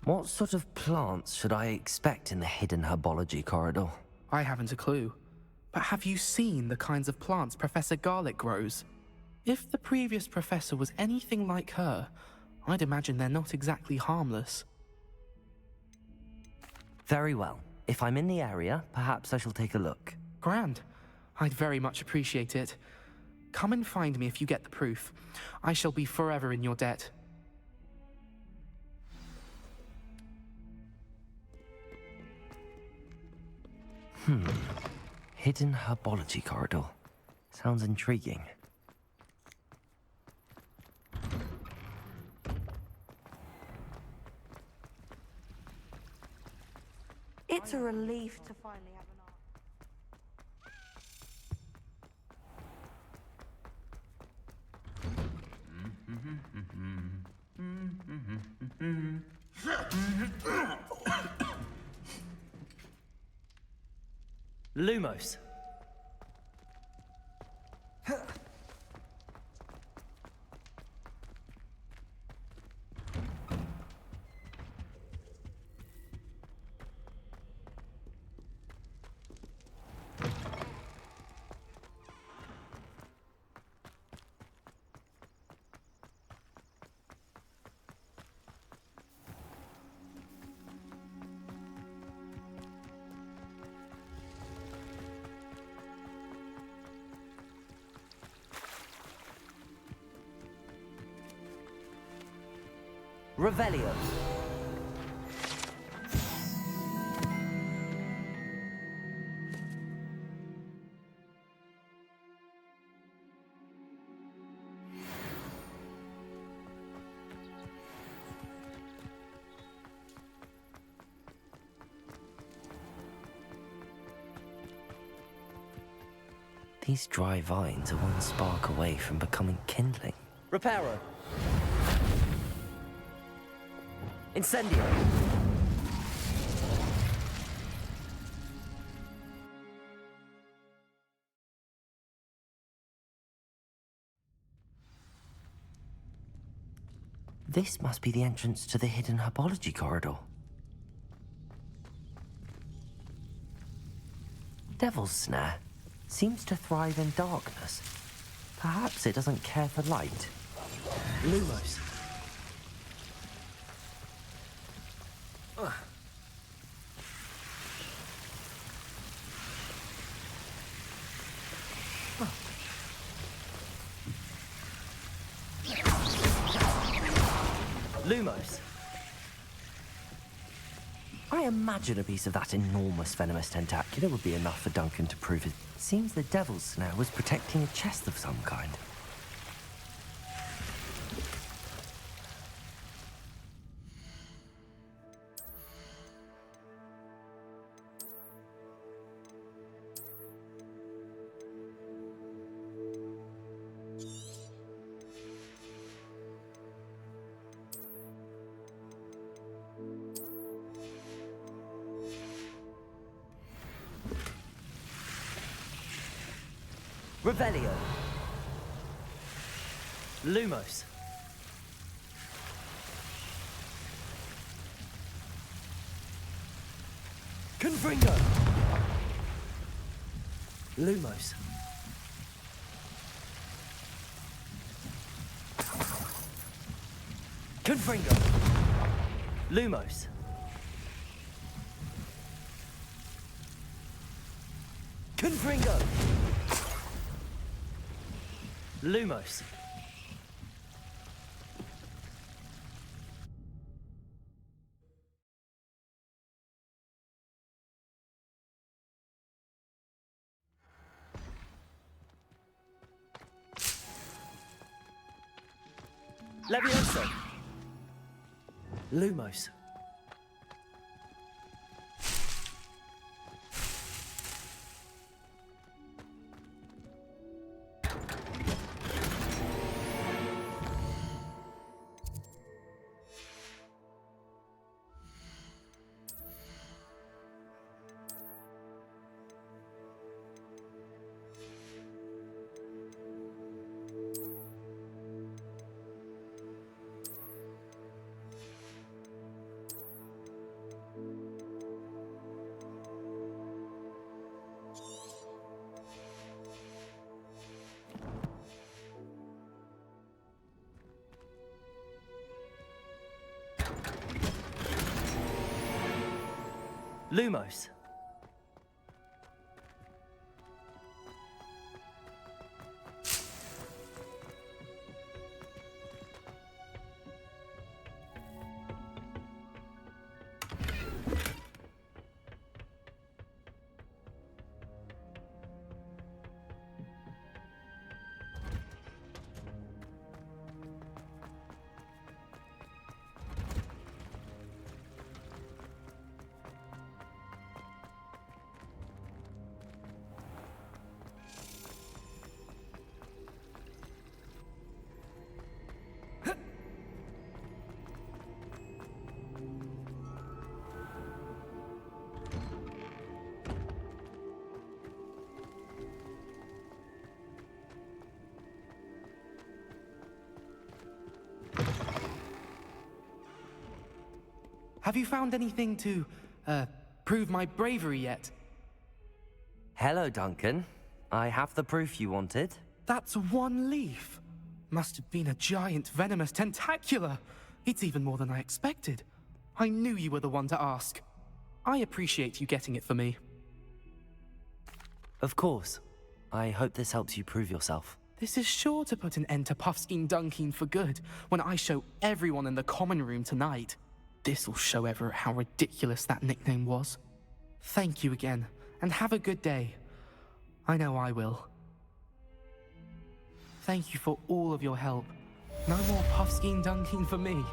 What sort of plants should I expect in the hidden herbology corridor? I haven't a clue. But have you seen the kinds of plants Professor Garlic grows? If the previous professor was anything like her, I'd imagine they're not exactly harmless. Very well. If I'm in the area, perhaps I shall take a look. Grand. I'd very much appreciate it. Come and find me if you get the proof. I shall be forever in your debt. Hidden herbology corridor. Sounds intriguing. It's a relief to finally have an Lumos. Revelio. These dry vines are one spark away from becoming kindling. Reparo. Incendio. This must be the entrance to the hidden herbology corridor. Devil's Snare seems to thrive in darkness. Perhaps it doesn't care for light. Lumos. Lumos. I imagine a piece of that enormous venomous tentacular would be enough for Duncan to prove it. Seems the Devil's Snare was protecting a chest of some kind. Revelio. Lumos. Confringo. Lumos. Confringo. Lumos. Confringo. Lumos. Levioso. Lumos. Lumos. Have you found anything to, prove my bravery yet? Hello, Duncan. I have the proof you wanted. That's one leaf. Must have been a giant venomous tentacula. It's even more than I expected. I knew you were the one to ask. I appreciate you getting it for me. Of course. I hope this helps you prove yourself. This is sure to put an end to Puffskein Dunkin for good when I show everyone in the common room tonight. This'll show Everett how ridiculous that nickname was. Thank you again, and have a good day. I know I will. Thank you for all of your help. No more Puffskein Dunkin for me.